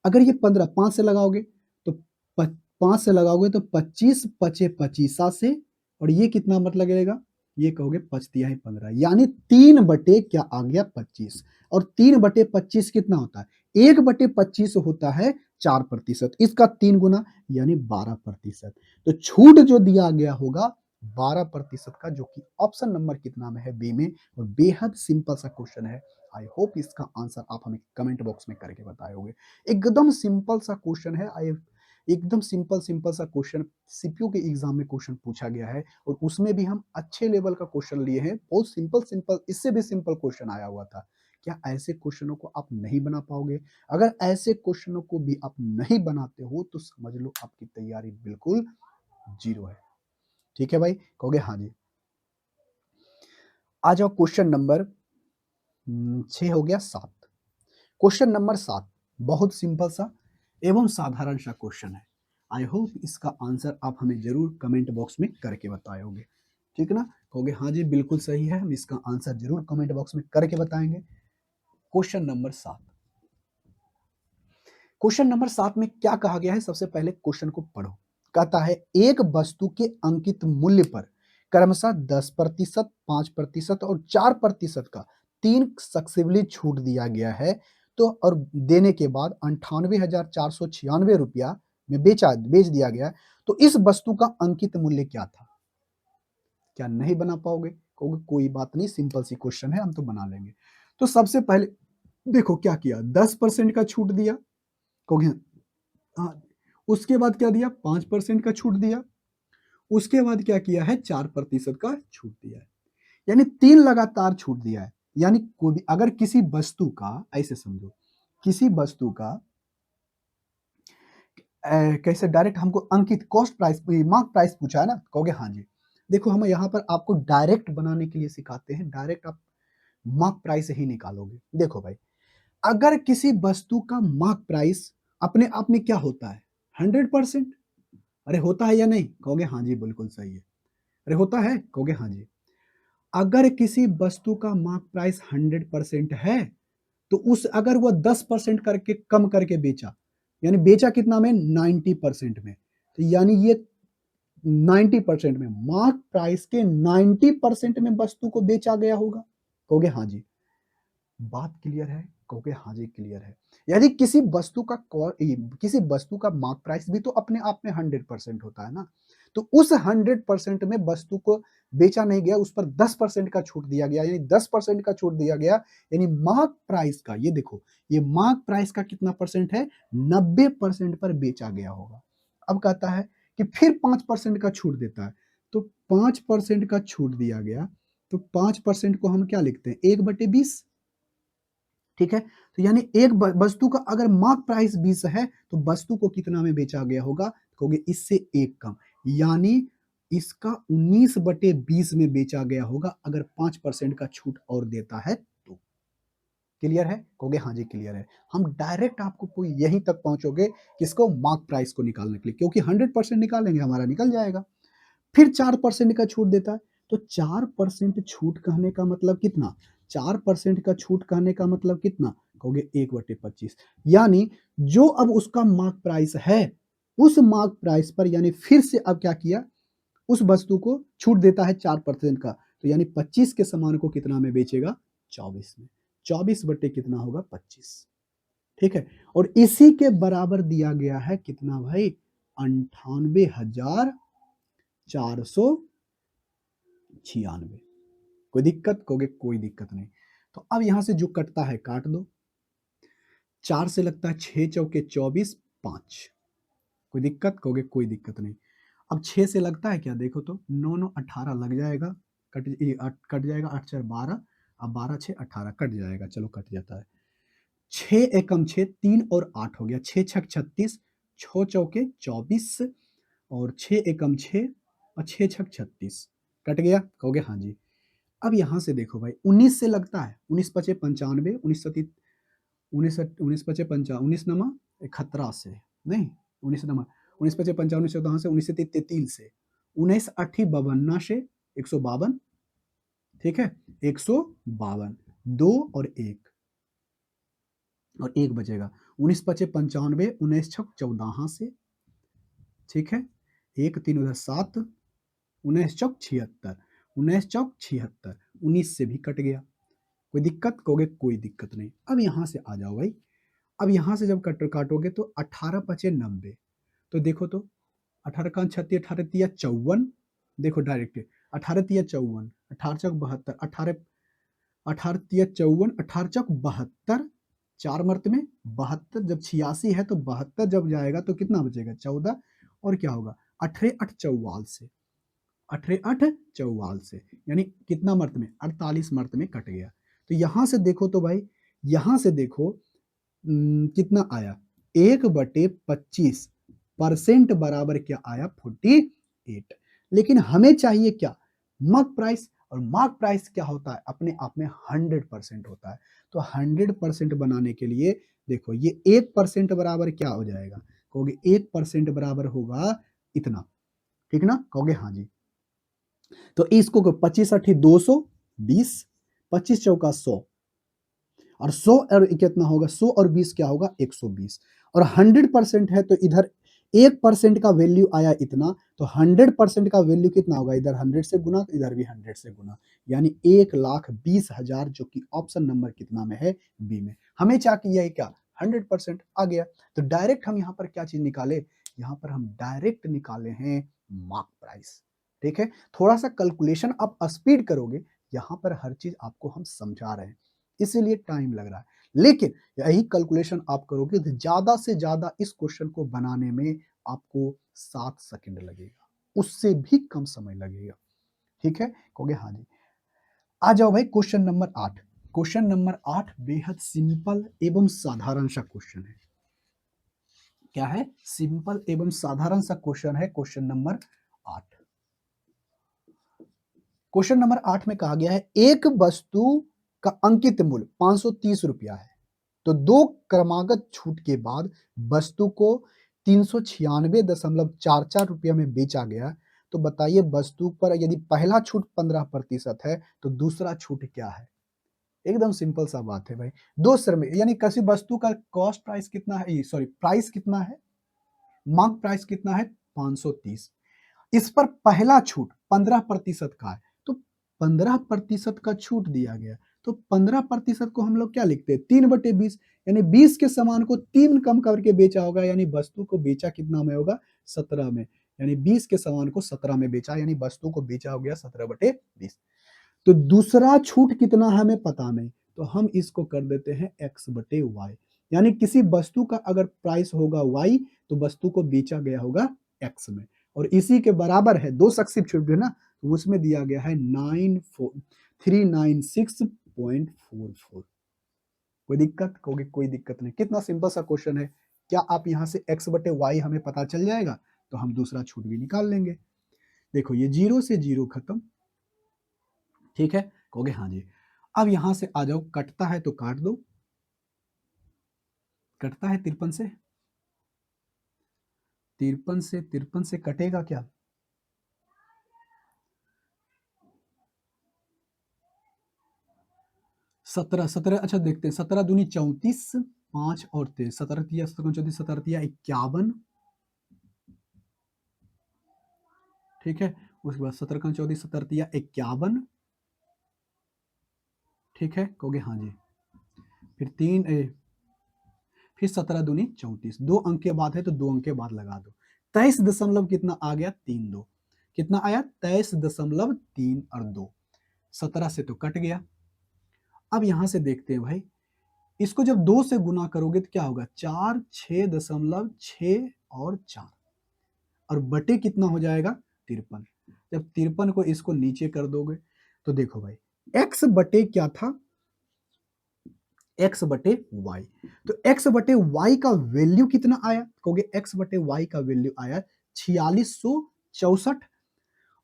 अगर ये 15 5 से लगाओगे तो 5 से लगाओगे तो 25 पचे 25 से, और ये कितना मत लगेगा, ये कहोगे 5 तिहाई 15, यानी 3 बटे क्या आ गया 25। और 3/25 कितना होता है, 1/25 होता है 4%, इसका 3 गुना यानी 12%। तो छूट जो दिया गया होगा 12% का, जो कि ऑप्शन नंबर कितना में है, बी में। और बेहद सिंपल सा क्वेश्चन है। आई होप इसका आंसर आप हमें कमेंट बॉक्स में करके बताए होंगे। एकदम सिंपल सा क्वेश्चन है। आई एकदम सिंपल सिंपल सा क्वेश्चन सीपीयू के एग्जाम में क्वेश्चन पूछा गया है और उसमें भी हम अच्छे लेवल का क्वेश्चन लिए हैं। बहुत सिंपल सिंपल, इससे भी सिंपल क्वेश्चन आया हुआ था। क्या ऐसे क्वेश्चनों को आप नहीं बना पाओगे? अगर ऐसे क्वेश्चनों को भी आप नहीं बनाते हो तो समझ लो आपकी तैयारी बिल्कुल जीरो है। ठीक है भाई, कहोगे हाँ जी। आ जाओ क्वेश्चन नंबर 6 हो गया 7। क्वेश्चन नंबर 7 बहुत सिंपल सा एवं साधारण सा क्वेश्चन है। आई होप इसका आंसर आप हमें जरूर कमेंट बॉक्स में करके बताओगे। ठीक है ना, कहोगे हाँ जी बिल्कुल सही है, हम इसका आंसर जरूर कमेंट बॉक्स में करके बताएंगे। क्वेश्चन नंबर 7, क्वेश्चन नंबर 7 में क्या कहा गया है? सबसे पहले क्वेश्चन को पढ़ो। कहता है एक वस्तु के अंकित मूल्य पर क्रमशः 10%, 5% और 4% का 3 सक्सेसिवली छूट दिया गया है, तो और देने के बाद 98,496 रुपया में बेच दिया गया है, तो इस वस्तु का अंकित मूल्य क्या था? क्या नहीं बना पाओगे? कहोगे कोई बात नहीं, सिंपल सी क्वेश्चन है, हम तो बना लेंगे। तो सबसे पहले देखो क्या किया, 10% का छूट दिया, कहोगे हाँ, उसके बाद क्या दिया? 5% का छूट दिया, उसके बाद क्या किया है? 4% का छूट दिया है, यानी 3 लगातार छूट दिया है। यानी कोई भी अगर किसी वस्तु का, ऐसे समझो, किसी वस्तु का कैसे डायरेक्ट हमको अंकित कॉस्ट प्राइस मार्क प्राइस पूछा है ना, कहोगे हाँ जी। देखो हम यहाँ पर आपको डायरेक्ट बनाने के लिए सिखाते हैं, डायरेक्ट आप मार्क प्राइस ही निकालोगे। देखो भाई, अगर किसी वस्तु का मार्क प्राइस अपने आप में क्या होता है? 100%। अरे होता है या नहीं? कहोगे हाँ जी बिल्कुल सही है। अरे होता है? कहोगे हाँ जी। अगर किसी वस्तु का मार्क प्राइस 100% है तो उस अगर वह 10% करके कम करके बेचा, यानी बेचा कितना में? 90% में, तो यानी ये 90% में, मार्क प्राइस के 90% में वस्तु को बेचा गया होगा। कहोगे हाँ जी। बात क्लियर है? कहोगे हाँ जी क्लियर है। यदि किसी वस्तु का मार्क प्राइस भी तो अपने आप में 100% होता है ना, तो उस 100% में वस्तु को बेचा नहीं गया, उस पर 10% का छूट दिया गया, यानी 10% का छूट दिया गया, यानी मार्क प्राइस का, ये देखो, ये मार्क प्राइस का कितना परसेंट है? 90% पर बेचा गया होगा। अब कहता है कि फिर 5% का छूट देता है, तो 5% का छूट दिया गया, तो 5% को हम क्या लिखते हैं? 1/20। ठीक है, तो यानी एक वस्तु का अगर मार्क प्राइस 20 है तो वस्तु को कितना में बेचा गया होगा? कहोगे इससे एक कम, यानी इसका 19/20 में बेचा गया होगा, अगर 5% का छूट और देता है तो। क्लियर है? कहोगे हाँ जी क्लियर है। हम डायरेक्ट आपको कोई यहीं तक पहुंचोगे किसको? मार्क प्राइस को निकालने के लिए, क्योंकि 100% निकालेंगे हमारा निकल जाएगा। फिर 4% का छूट देता है, तो 4% छूट कहने का मतलब कितना? 4% का छूट कहने का मतलब कितना? कहोगे 1/25, यानी जो अब उसका मार्क प्राइस है, उस मार्क प्राइस पर, यानी फिर से अब क्या किया? उस वस्तु को छूट देता है 4% का, तो यानी 25 के सामान को कितना में बेचेगा? 24 में। 24 बटे कितना होगा? 25। ठीक है, और इसी के बराबर दिया गया है कितना भाई? 98,496। कोई दिक्कत? कहोगे कोई दिक्कत नहीं। तो अब यहां से जो कटता है काट दो। 4 से लगता है 6 चौके 24, 5। कोई दिक्कत? कहोगे कोई दिक्कत नहीं। अब 6 से लगता है क्या? देखो तो 9 9 18 लग जाएगा, कट जाएगा, 8 4 12, अब 12 6 18 कट जाएगा, चलो कट जाता है। 6 एकम 6, 3 और 8 हो गया, 6 छक 36, 6 चौके 24 और 6 एकम 6 और 6 छक 36, कट गया? कहोगे हाँ जी। अब यहाँ से देखो भाई, 19 से लगता है, 19 पचे 95, 19 पचे 55, 19 नमा 71 से, नहीं 19 नमा 19 पचे 55, 19 से, 19 से 33 से, 19 अठी 52 से 152। ठीक है, 152, 2 और 1, और 1 बचेगा। 19 पचे 95, 19 छक 14 से, ठीक है, 1 3 उधर 7, 19 चौक 76, 19 चौक 76, 19 से भी कट गया। कोई दिक्कत? कहोगे कोई दिक्कत नहीं। अब यहाँ से आ जाओ भाई, अब यहाँ से जब काटोगे तो 18 पचे 90, तो देखो तो 18 का 36, 18 तिया 54, देखो डायरेक्ट 18 तिया 54, 18 चौक 72, 18 18 तिया 54, 18 चौक 72, 4 मर्त में 72, जब 86 है तो 72 जब जाएगा तो कितना बचेगा 14, और क्या होगा 18 8 44 से, 18 8 44 से, यानी कितना मर्त में 48 मर्त में कट गया। तो यहाँ से देखो तो भाई, यहाँ से देखो कितना आया 1/25% बराबर क्या आया 48। लेकिन हमें चाहिए क्या मार्क प्राइस, और मार्क प्राइस क्या होता है अपने आप में 100% होता है। तो 100% बनाने के लिए देखो ये 1% बराबर क्या हो जाएगा, कहोगे 1% बराबर होगा इतना, ठीक ना, कहोगे हाँ जी। तो इसको 25 8 220, 25 चौका 100, और 100 और कितना होगा 100 और 20 क्या होगा 120, और 100% है तो इधर 1% का वैल्यू आया इतना, तो 100% का वैल्यू कितना होगा, इधर 100 से गुना, इधर भी 100 से गुना, यानी 1,20,000, जो कि ऑप्शन नंबर कितना में है बी में। हमें क्या किया है क्या 100% आ गया। तो डायरेक्ट हम यहाँ पर क्या चीज निकाले, यहाँ पर हम डायरेक्ट निकाले हैं मार्क प्राइस। ठीक है, थोड़ा सा कैलकुलेशन आप स्पीड करोगे, यहाँ पर हर चीज आपको हम समझा रहे हैं इसीलिए टाइम लग रहा है, लेकिन यही कैलकुलेशन आप करोगे तो ज्यादा से ज्यादा इस क्वेश्चन को बनाने में आपको 7 सेकंड लगेगा, उससे भी कम समय लगेगा। ठीक है, कहोगे हाँ जी। आ जाओ भाई क्वेश्चन नंबर 8। क्वेश्चन नंबर 8 बेहद सिंपल एवं साधारण सा क्वेश्चन है। क्या है, सिंपल एवं साधारण सा क्वेश्चन है, क्वेश्चन नंबर 8। क्वेश्चन नंबर 8 में कहा गया है एक वस्तु का अंकित मूल्य 530 रुपया है, तो 2 क्रमागत छूट के बाद वस्तु को 396.44 रुपया में बेचा गया। तो बताइए वस्तु पर यदि पहला छूट 15% है तो दूसरा छूट क्या है। एकदम सिंपल सा बात है भाई, दो श्रम यानी किसी वस्तु का कॉस्ट प्राइस कितना है, सॉरी प्राइस कितना है, मार्क प्राइस कितना है 530, इस पर पहला छूट 15% का है, तो 15% का छूट दिया गया, तो 15% को हम लोग क्या लिखते हैं 3/20, यानी 20 के सामान को 3 कम करके बेचा होगा, यानी वस्तु को बेचा कितना में होगा 17 में, यानी 20 के सामान को 17 में बेचा, यानी वस्तु को बेचा हो गया 17/20। तो दूसरा छूट कितना है हमें पता नहीं, तो हम इसको कर देते हैं x/y, यानी किसी वस्तु का अगर प्राइस होगा y तो वस्तु को बेचा गया होगा x में, और इसी के बराबर है दो संक्षिप्त छूट है ना, तो उसमें दिया गया है 396.44। कोई दिक्कत, कहोगे कोई दिक्कत नहीं, कितना सिंपल सा क्वेश्चन है। क्या आप यहाँ से x/y हमें पता चल जाएगा तो हम दूसरा छूट भी निकाल लेंगे। देखो ये 0 से 0 खत्म, ठीक है, कहोगे हाँ जी। अब यहां से आ जाओ, कटता है तो काट दो, कटता है 53 से, 53 से कटेगा क्या, 17 17, अच्छा देखते हैं, 17 दूनी 34, 5 और 23, 17 तिया 17 34, 17 तिया 51, ठीक है, उसके बाद 17 का 34, 17 तिया 51, ठीक है, कहोगे हाँ जी। फिर फिर 17 दूनी 34, 2 अंक के बाद है तो 2 अंक के बाद लगा दो, 23 दशमलव कितना आ गया 32, कितना आया 23.3 और 2, 17 से तो कट गया। अब यहां से देखते हैं भाई, इसको जब 2 से गुना करोगे तो क्या होगा 4 6.6 और 4, और बटे कितना हो जाएगा 53। जब 53 को इसको नीचे कर दोगे तो देखो भाई x बटे क्या था, x/y, तो x/y का वैल्यू कितना आया, कहोगे x/y का वैल्यू आया 4664,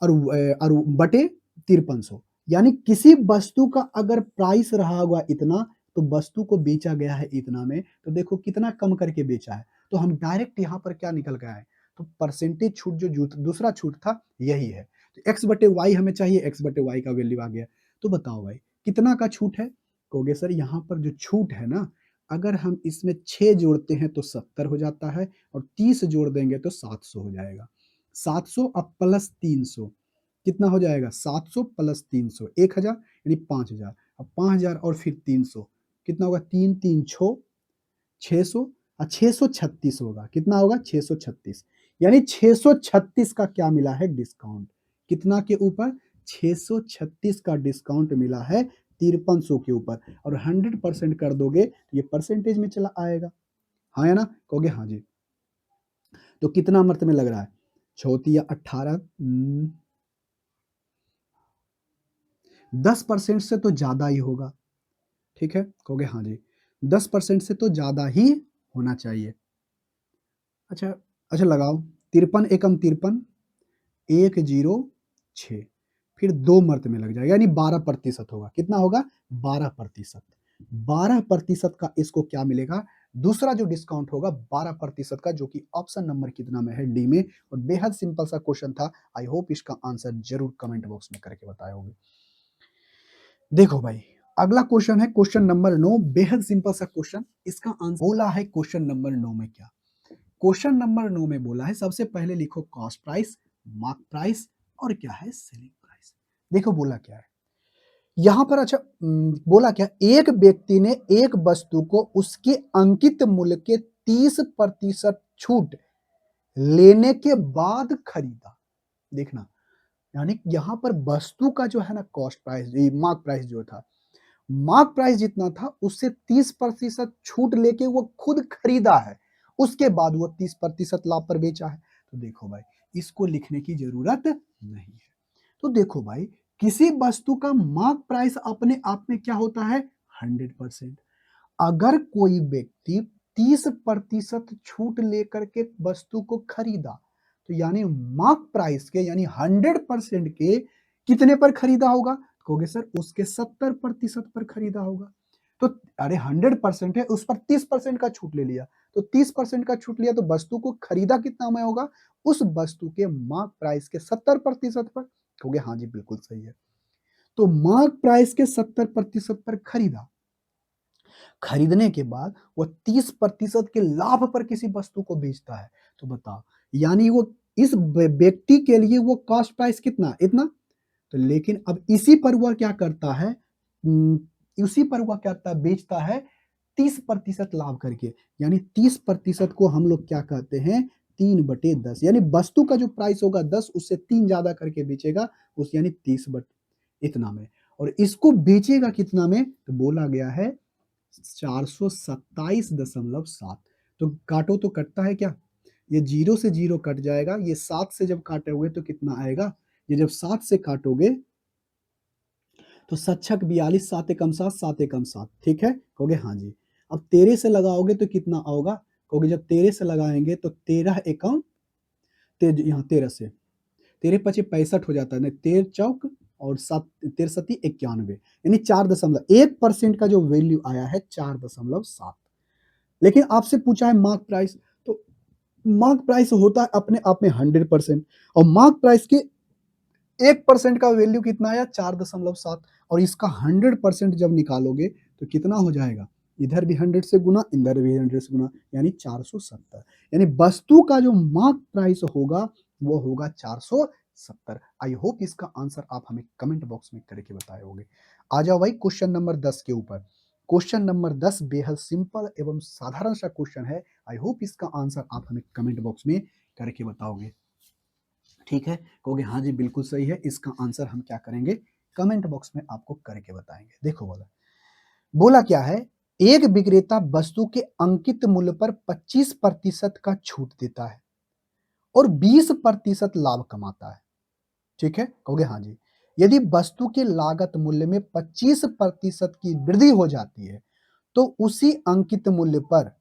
और बटे 5300, यानी किसी वस्तु का अगर प्राइस रहा हुआ इतना तो वस्तु को बेचा गया है इतना में, तो देखो कितना कम करके बेचा है, तो हम डायरेक्ट यहाँ पर क्या निकल गया है, तो परसेंटेज छूट जो दूसरा छूट था यही है, तो x/y हमें चाहिए, x/y का वैल्यू आ गया। तो बताओ भाई कितना का छूट है, कहोगे सर यहाँ पर जो छूट है ना, अगर हम इसमें 6 जोड़ते हैं तो 70 हो जाता है, और 30 जोड़ देंगे तो 700 हो जाएगा, 700 अब प्लस 300 कितना हो जाएगा 700 प्लस 300 1000, यानी 5000, अब 5000 और फिर 300 कितना होगा 3 3 6 600, 636 होगा, कितना होगा 636, यानी 636 का क्या मिला है डिस्काउंट, कितना के ऊपर 636 का डिस्काउंट मिला है 5300 के ऊपर, और 100% कर दोगे तो ये परसेंटेज में चला आएगा। हाँ या ना? कहोगे हाँ जी। तो कितना मर्त में लग रहा है? 6 या 18, 10% से तो ज्यादा ही होगा। ठीक है, कहोगे हाँ जी, 10% से तो ज्यादा ही होना चाहिए। अच्छा, अच्छा लगाओ, 53 एकम 53, 106, फिर 2 मर्त में लग जाएगा, यानी 12% होगा। कितना होगा? 12%। 12% का इसको क्या मिलेगा? दूसरा जो डिस्काउंट होगा 12% का, जो कि ऑप्शन नंबर कितना में है? डी में। और बेहद सिंपल सा क्वेश्चन था। आई होप इसका आंसर जरूर कमेंट बॉक्स में करके बताए होंगे। देखो भाई, अगला क्वेश्चन है क्वेश्चन नंबर 9। बेहद सिंपल सा क्वेश्चन। इसका आंसर बोला है क्वेश्चन नंबर 9 में क्या? क्वेश्चन नंबर 9 में बोला है सबसे पहले लिखो कॉस्ट प्राइस, मार्क प्राइस और क्या है? Selling price. देखो बोला क्या है यहां पर। अच्छा, बोला क्या? एक व्यक्ति ने एक वस्तु को उसके अंकित मूल्य के 30% छूट लेने के बाद खरीदा। देखना, यानी यहां पर वस्तु का जो है ना कॉस्ट प्राइस, मार्क प्राइस जो था, मार्क प्राइस जितना था उससे 30% छूट लेके वो खुद खरीदा है, उसके बाद वो 30% लाभ पर बेचा है। तो देखो भाई, इसको लिखने की जरूरत नहीं है। तो देखो भाई, किसी वस्तु का मार्क प्राइस अपने आप में क्या होता है? 100%। अगर कोई व्यक्ति 30% छूट लेकर के वस्तु को खरीदा, तो यानी मार्क प्राइस के, यानी 100% के कितने पर खरीदा होगा? कहोगे सर उसके 70% पर खरीदा होगा। तो अरे 100% है, उस पर 30% का छूट ले लिया, तो 30% का छूट लिया तो वस्तु को खरीदा कितना में होगा? उस वस्तु के मार्क प्राइस के 70% पर। कहोगे हाँ जी बिल्कुल सही है। तो मार्क प्राइस के 70% पर खरीदा, खरीदने के बाद वो 30% के लाभ पर किसी वस्तु को बेचता है। तो बताओ, यानी वो इस व्यक्ति के लिए वो कॉस्ट प्राइस कितना? इतना। तो लेकिन अब इसी पर वह क्या करता है? उसी पर वह क्या करता है? बेचता है 30% लाभ करके। यानी 30% को हम लोग क्या कहते हैं? 3/10। यानी वस्तु का जो प्राइस होगा 10, उससे 3 ज्यादा करके बेचेगा, उस यानी 30 इतना में। और इसको बेचेगा कितना में? तो बोला गया है 427.7। तो काटो तो कटता है क्या? ये 0 से 0 कट जाएगा, ये 7 से जब काटोगे तो कितना आएगा? ये जब 7 से काटोगे तो 7×42, 7 एकम 7, 7 एकम 7। ठीक है, कहोगे हाँ जी। अब 13 से लगाओगे तो कितना होगा? कहोगे जब 13 से लगाएंगे तो 13 एकम, यहाँ 13 से, 13×5 = 65 हो जाता है, नहीं 13 चौक और 7 13×7 = 91, यानी 4.1% का जो वैल्यू आया है 4.7। लेकिन आपसे पूछा है मार्क प्राइस, तो मार्क प्राइस होता है अपने आप में 100%, और मार्क प्राइस के 1% का वैल्यू कितना आया? 4.7। और इसका 100% जब निकालोगे तो कितना हो जाएगा? इधर भी 100 से गुना, इधर भी 100 से गुना, यानी 470। यानी वस्तु का जो मार्क प्राइस होगा वो होगा 470। आई होप इसका आंसर आप हमें कमेंट बॉक्स में करके बताए होंगे। आ जाओ भाई क्वेश्चन नंबर 10 के ऊपर। क्वेश्चन नंबर 10 बेहद सिंपल एवं साधारण सा क्वेश्चन है। आई होप इसका आंसर आप हमें कमेंट बॉक्स में करके बताओगे। ठीक है, कहोगे हाँ जी बिल्कुल सही है, इसका आंसर हम क्या करेंगे? कमेंट बॉक्स में आपको करके बताएंगे। देखो बोला, बोला क्या है? एक विक्रेता वस्तु के अंकित मूल्य पर 25% का छूट देता है और 20% लाभ कमाता है। ठीक है, कहोगे हाँ जी। यदि वस्तु के लागत मूल्य में 25% की वृद्धि हो जाती है तो उसी अंकित मूल्य पर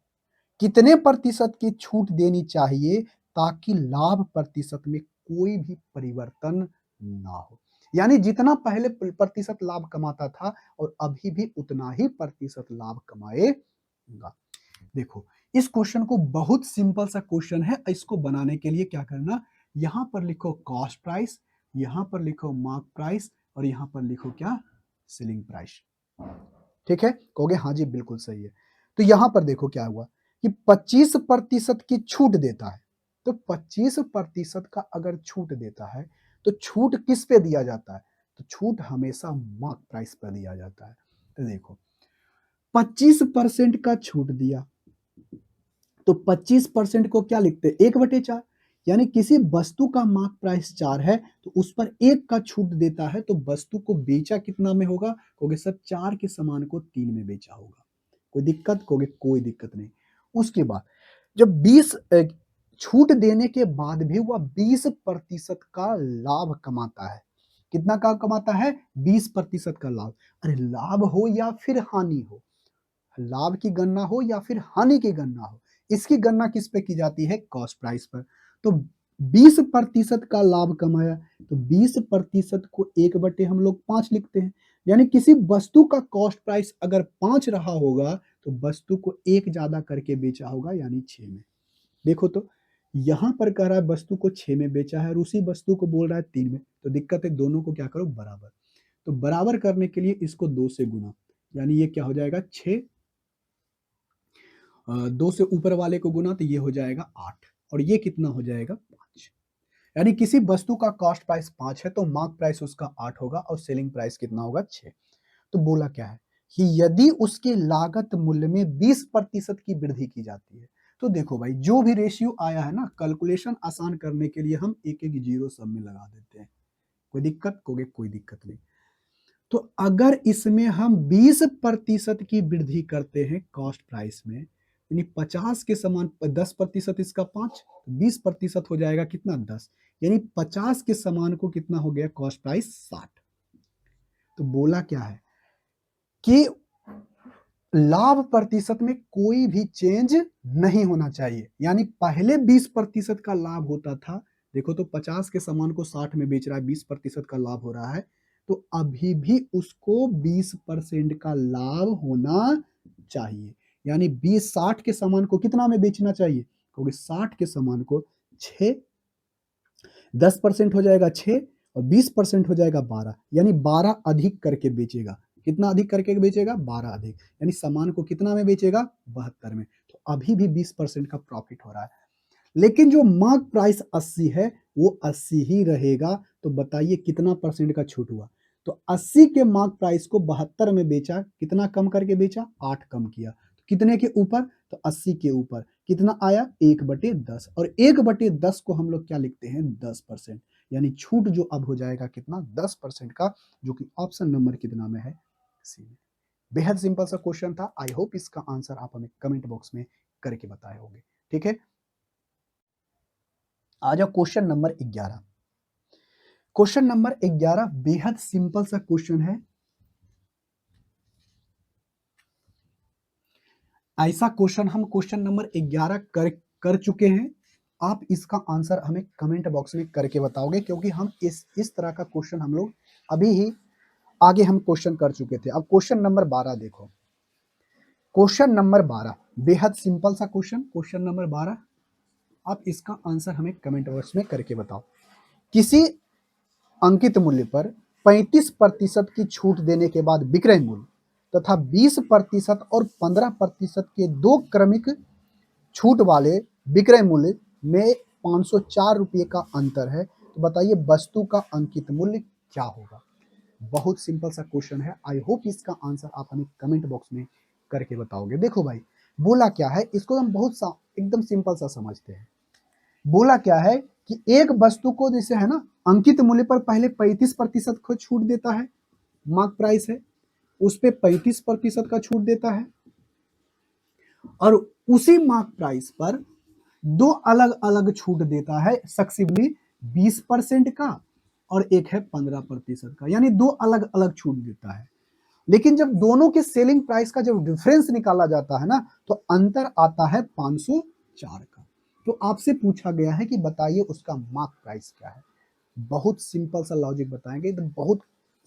कितने प्रतिशत की छूट देनी चाहिए ताकि लाभ प्रतिशत में कोई भी परिवर्तन ना हो? यानी जितना पहले प्रतिशत लाभ कमाता था और अभी भी उतना ही प्रतिशत लाभ कमाएगा। देखो, इस क्वेश्चन को, बहुत सिंपल सा क्वेश्चन है, इसको बनाने के लिए क्या करना? यहां पर लिखो कॉस्ट प्राइस, यहां पर लिखो मार्क प्राइस और यहां पर लिखो क्या? Selling price. ठीक है, कहोगे हाँ जी बिल्कुल सही है। तो यहां पर देखो क्या हुआ कि 25% की छूट देता है। तो 25% का अगर छूट देता है तो छूट किस पे दिया जाता है? तो छूट हमेशा मार्क प्राइस पर दिया जाता है। तो देखो, 25% का छूट दिया तो 25% को क्या लिखते हैं? 1/4। यानी किसी वस्तु का मार्क प्राइस 4 है तो उस पर 1 का छूट देता है तो वस्तु को बेचा कितना में होगा? कहोगे सर 4 के सामान को 3 में बेचा होगा। कोई दिक्कत? कहोगे कोई दिक्कत नहीं। उसके बाद जब 20 छूट देने के बाद भी वह 20% का लाभ कमाता है। कितना का कमाता है? 20% का लाभ। अरे लाभ हो या फिर हानि हो, लाभ की गणना हो या फिर हानि की गणना हो, इसकी गणना किस पे की जाती है? कॉस्ट प्राइस पर। तो 20% का लाभ कमाया तो 20% को 1/5 हम लोग 5 लिखते हैं। यानी किसी वस्तु का कॉस्ट प्राइस अगर 5 रहा होगा तो वस्तु को 1 ज्यादा करके बेचा होगा यानी 6 में। देखो तो यहां पर कह रहा है वस्तु को 6 में बेचा है और उसी वस्तु को बोल रहा है 3 में, तो दिक्कत है, दोनों को क्या करो? बराबर। तो बराबर करने के लिए इसको 2 से गुना, यानी ये क्या हो जाएगा? 6, 2 से ऊपर वाले को गुना तो ये हो जाएगा 8 और ये कितना हो जाएगा? 5। यानी किसी वस्तु का कॉस्ट प्राइस 5 है तो मार्क प्राइस उसका 8 होगा और सेलिंग प्राइस कितना होगा? 6। तो बोला क्या है कि यदि उसके लागत मूल्य में 20% की वृद्धि की जाती है। तो देखो भाई जो भी रेशियो आया है ना, कैलकुलेशन आसान करने के लिए हम एक एक जीरो सब में लगा देते हैं। कोई दिक्कत? कोई दिक्कत नहीं। तो अगर इसमें हम 20% की वृद्धि करते हैं कॉस्ट प्राइस में, यानी 50 के समान 10% इसका 5, 20% हो जाएगा कितना? 10। यानी 50 के समान को कितना हो गया? Cost price 60। तो बोला क्या है कि लाभ प्रतिशत में कोई भी चेंज नहीं होना चाहिए। यानी पहले 20% का लाभ होता था, देखो तो 50 के सामान को 60 में बेच रहा है, 20% का लाभ हो रहा है, तो अभी भी उसको 20% का लाभ होना चाहिए। यानी 60 के सामान को कितना में बेचना चाहिए? क्योंकि 60 के सामान को 6, 10% हो जाएगा 6 और 20% हो जाएगा 12, यानी 12 अधिक करके बेचेगा। कितना अधिक करके बेचेगा? 12 अधिक, यानी सामान को कितना में बेचेगा? 72 में। तो अभी भी 20% का प्रॉफिट हो रहा है। लेकिन जो मार्क प्राइस 80 है वो 80 ही रहेगा। तो बताइए कितना परसेंट का छूट हुआ? तो 80 के मार्क प्राइस को 72 में बेचा, कितना कम करके बेचा? 8 कम किया। तो कितने के ऊपर? तो 80 के ऊपर कितना आया? 1/10 और 1/10 को हम लोग क्या लिखते हैं? 10%। यानी छूट जो अब हो जाएगा कितना? 10% का, जो कि ऑप्शन नंबर कितना में है? सी में। बेहद सिंपल सा क्वेश्चन था। आई होप इसका आंसर आप हमें कमेंट बॉक्स में करके बताए होंगे। ठीक है, आ जाओ क्वेश्चन नंबर 11। क्वेश्चन नंबर 11 बेहद सिंपल सा क्वेश्चन है। ऐसा क्वेश्चन हम क्वेश्चन नंबर 11 कर चुके हैं। आप इसका आंसर हमें कमेंट बॉक्स में करके बताओगे, क्योंकि हम इस तरह का क्वेश्चन हम लोग अभी ही आगे हम क्वेश्चन कर चुके थे। अब क्वेश्चन नंबर 12 देखो। क्वेश्चन नंबर 12 बेहद सिंपल सा क्वेश्चन। क्वेश्चन नंबर 12 आप इसका आंसर हमें कमेंट बॉक्स में करके बताओ। किसी अंकित मूल्य पर 35% की छूट देने के बाद विक्रय मूल्य तथा 20% और 15% के दो क्रमिक छूट वाले विक्रय मूल्य में 504 रुपये का अंतर है, तो बताइए वस्तु का अंकित मूल्य क्या होगा? बहुत सिंपल सा क्वेश्चन है। आई होप इसका आंसर आप हमें कमेंट बॉक्स में करके बताओगे। देखो भाई बोला क्या है, इसको हम बहुत सा एकदम सिंपल सा समझते हैं। बोला क्या है कि एक वस्तु को जैसे है ना, अंकित मूल्य पर पहले 35% को छूट देता है, मार्क प्राइस है, उस पे 35% का छूट देता है, और उसी मार्क प्राइस पर दो अलग अलग छूट देता है सक्सिवली, 20% का और एक है 15% का, यानी दो अलग अलग छूट देता है। लेकिन जब दोनों के सेलिंग प्राइस का जब डिफरेंस निकाला जाता है ना, तो अंतर आता है 504 का। तो आपसे पूछा गया है कि बताइए उसका मार्क प्राइस क्या है। बहुत सिंपल सा लॉजिक बताएंगे, एकदम बहुत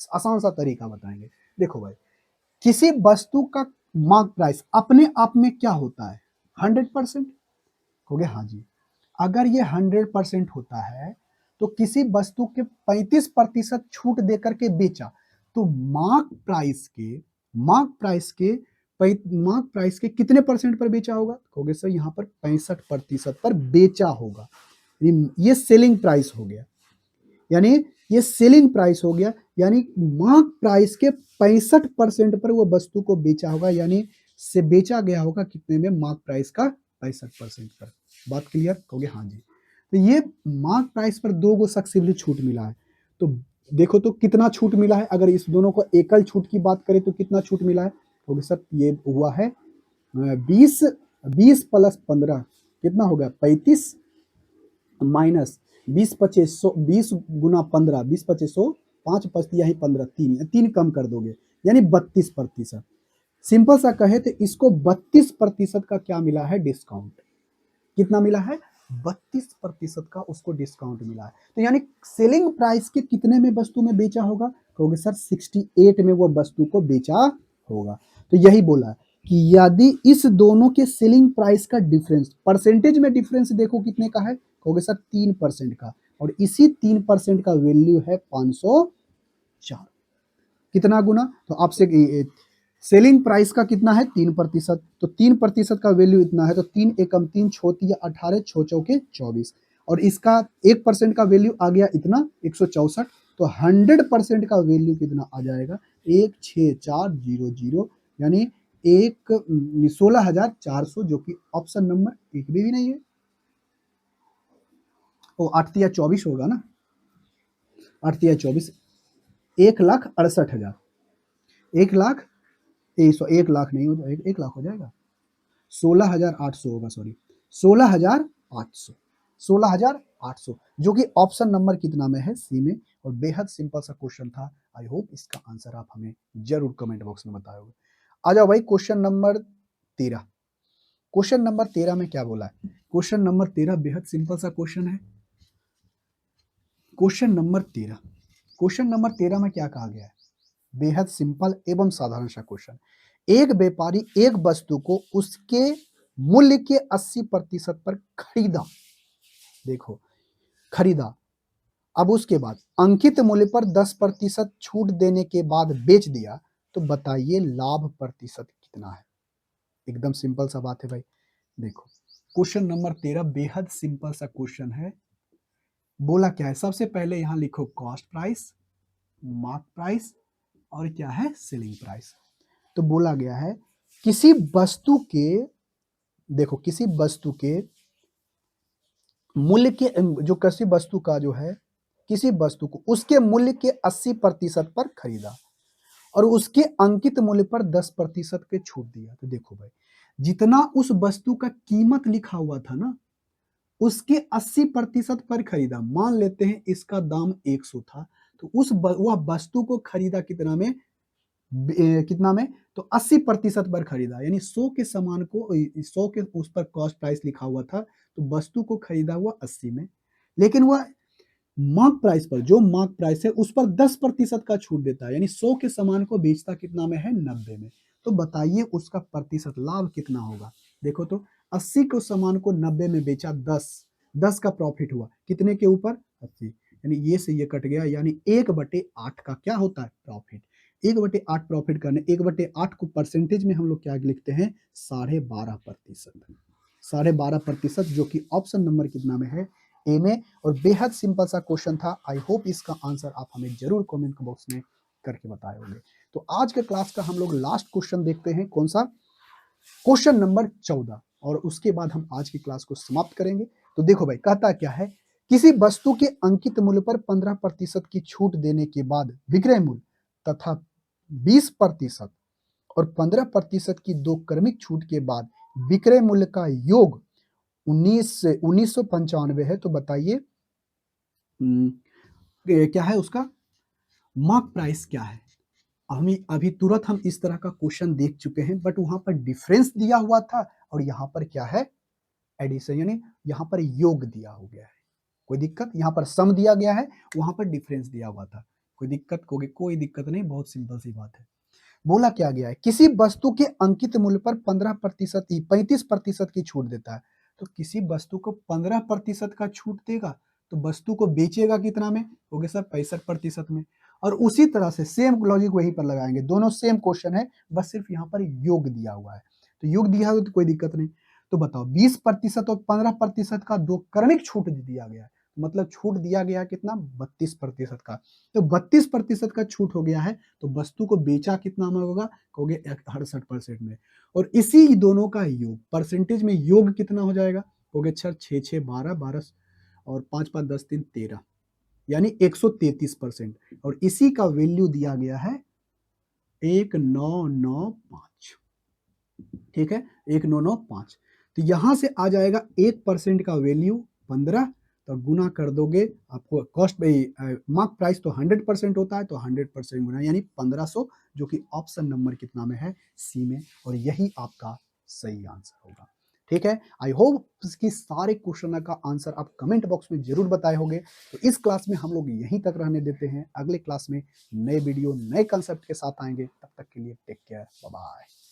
आसान सा तरीका बताएंगे। देखो भाई, किसी वस्तु का मार्क प्राइस अपने आप में क्या होता है? 100%। कहोगे हाँ जी। अगर ये 100% होता है तो किसी वस्तु के 35% छूट देकर के बेचा, तो मार्क प्राइस के कितने परसेंट पर बेचा होगा? कहोगे सर यहाँ पर 65% पर बेचा होगा। ये सेलिंग प्राइस हो गया, यानी ये सेलिंग प्राइस हो गया, यानी मार्क प्राइस के 65% पर वो वस्तु को बेचा होगा, यानी से बेचा गया होगा कितने में? मार्क प्राइस का 65% पर। बात क्लियर? कहोगे हाँ जी। तो ये मार्क प्राइस पर 2 गो सक्सेसिवली छूट मिला है। तो देखो तो कितना छूट मिला है, अगर इस दोनों को एकल छूट की बात करें तो कितना छूट मिला है, तो सर ये हुआ है 20 प्लस 15 कितना हो गया 35 माइनस 20 गुना 15 20 25 100 5 पचतिया ही 15 तीन कम कर दोगे यानी 32%। सिंपल सा कहे तो इसको 32% का क्या मिला है डिस्काउंट, कितना मिला है 32% का उसको डिस्काउंट मिला है। तो यानी सेलिंग प्राइस के कितने में वस्तु में बेचा होगा, कहोगे सर 68 में वो वस्तु को बेचा होगा। तो यही बोला है कि यदि इस दोनों के सेलिंग प्राइस का डिफरेंस परसेंटेज में डिफरेंस देखो कितने का है, कहोगे सर 3% का, और इसी 3% का वैल्यू है 504। कितना गुना, तो आपसे सेलिंग प्राइस का कितना है 3%, तो 3% का वैल्यू इतना है, तो 3 एकम 3 छोती 18 छो चौके 24, और इसका 1% का वैल्यू आ गया इतना 164, तो 100% का वैल्यू कितना आ जाएगा 16400, यानी 16,400, जो कि ऑप्शन नंबर 1 भी नहीं है। ओ 8 या 24 होगा ना, 8 या 24 1,68,000, 1 लाख 1 लाख नहीं हो जाएगा, 1 लाख हो जाएगा 16,800 होगा, सॉरी 16,800, 16,800, जो कि ऑप्शन नंबर कितना में है सी में। और बेहद सिंपल सा क्वेश्चन था। आई होप इसका आंसर आप हमें जरूर कमेंट बॉक्स में बताओगे। आ जाओ भाई क्वेश्चन नंबर 13। क्वेश्चन नंबर 13 में क्या बोला है, क्वेश्चन नंबर 13 बेहद सिंपल सा क्वेश्चन है। क्वेश्चन नंबर 13, क्वेश्चन नंबर 13 में क्या कहा गया है, बेहद सिंपल एवं साधारण सा क्वेश्चन। एक व्यापारी एक वस्तु को उसके मूल्य के 80% पर खरीदा, देखो खरीदा, अब उसके बाद अंकित मूल्य पर 10% छूट देने के बाद बेच दिया, तो बताइए लाभ प्रतिशत कितना है। एकदम सिंपल सा बात है भाई। देखो क्वेश्चन नंबर 13 बेहद सिंपल सा क्वेश्चन है। बोला क्या है, सबसे पहले यहां लिखो कॉस्ट प्राइस, मार्क प्राइस, और क्या है सेलिंग प्राइस। तो बोला गया है किसी वस्तु के, देखो किसी वस्तु के मूल्य के, जो किसी वस्तु का जो है, किसी वस्तु को उसके मूल्य के 80% पर खरीदा और उसके अंकित मूल्य पर 10% के छूट दिया। तो देखो भाई जितना उस वस्तु का कीमत लिखा हुआ था ना, उसके 80% पर खरीदा। मान लेते हैं इसका दाम 100 था, तो वह वस्तु को खरीदा कितना में, कितना में, तो 80% पर खरीदा, यानी 100 के सामान को 100 के उस पर कॉस्ट प्राइस लिखा हुआ था, तो वस्तु को खरीदा हुआ 80 में, लेकिन वह मार्क प्राइस पर, जो मार्क प्राइस है उस पर 10% का छूट देता है, यानी 100 के सामान को बेचता कितना में है 90 में। तो बताइए उसका प्रतिशत लाभ कितना होगा। देखो तो 80 के सामान को 90 में बेचा, 10 का प्रॉफिट हुआ कितने के ऊपर 80, यानी ये से ये कट गया, यानी 1/8 का क्या होता है प्रॉफिट। 1/8 प्रॉफिट करने, 1/8 को परसेंटेज में हम लोग क्या लिखते हैं 12.5%, 12.5%, जो कि ऑप्शन नंबर कितना में है ए में। और बेहद सिंपल सा क्वेश्चन था। आई होप इसका आंसर आप हमें जरूर कमेंट बॉक्स में करके बताए होंगे। तो आज के क्लास का हम लोग लास्ट क्वेश्चन देखते हैं, कौन सा, क्वेश्चन नंबर 14, और उसके बाद हम आज की क्लास को समाप्त करेंगे। तो देखो भाई कहता क्या है, किसी वस्तु के अंकित मूल्य पर 15% की छूट देने के बाद विक्रय मूल्य तथा 20% और 15% की दो क्रमिक छूट के बाद विक्रय मूल्य का योग 1995 है। तो बताइए क्या है उसका मार्क प्राइस क्या है। हम अभी तुरंत हम इस तरह का क्वेश्चन देख चुके हैं, बट वहां पर डिफरेंस दिया हुआ था और यहाँ पर क्या है एडिशन, यानी यहाँ पर योग दिया हो गया है। कोई दिक्कत, यहाँ पर सम दिया गया है, वहां पर डिफरेंस दिया हुआ था। कोई दिक्कत, कोई दिक्कत नहीं, बहुत सिंपल सी बात है। बोला क्या गया है, किसी वस्तु के अंकित मूल्य पर 15% 35% की छूट देता है। तो किसी वस्तु को 15% का छूट देगा, तो वस्तु को बेचेगा कितना में, हो गया सर 65% में। और उसी तरह से सेम लॉजिक वहीं पर लगाएंगे, दोनों सेम क्वेश्चन है, बस सिर्फ यहाँ पर योग दिया हुआ है। तो योग दिया हुआ तो कोई दिक्कत नहीं। तो बताओ 20% और 15% का दो क्रमिक छूट दिया गया है, मतलब छूट दिया गया कितना 32% का। तो 32% का छूट हो गया है, तो वस्तु को बेचा कितना में होगा, कहोगे 68% में। और इसी दोनों का योग परसेंटेज में योग कितना हो जाएगा, कहोगे 6 6 12 12 और 5 5 10 3 13 यानी 133% और इसी का वैल्यू दिया गया है 1995। ठीक है, 1995। तो यहां से आ जाएगा 1% का वैल्यू 15, तो गुना कर दोगे आपको कॉस्ट मार्क प्राइस तो 100% होता है, तो 100% गुना यानी 1500, जो कि ऑप्शन नंबर कितना में है, सी में, और यही आपका सही आंसर होगा। ठीक है, आई होप इसकी सारे क्वेश्चन का आंसर आप कमेंट बॉक्स में जरूर बताए होंगे। तो इस क्लास में हम लोग यहीं तक रहने देते हैं, अगले क्लास में नए वीडियो नए कंसेप्ट के साथ आएंगे, तब तक के लिए टेक केयर, बाय बाय।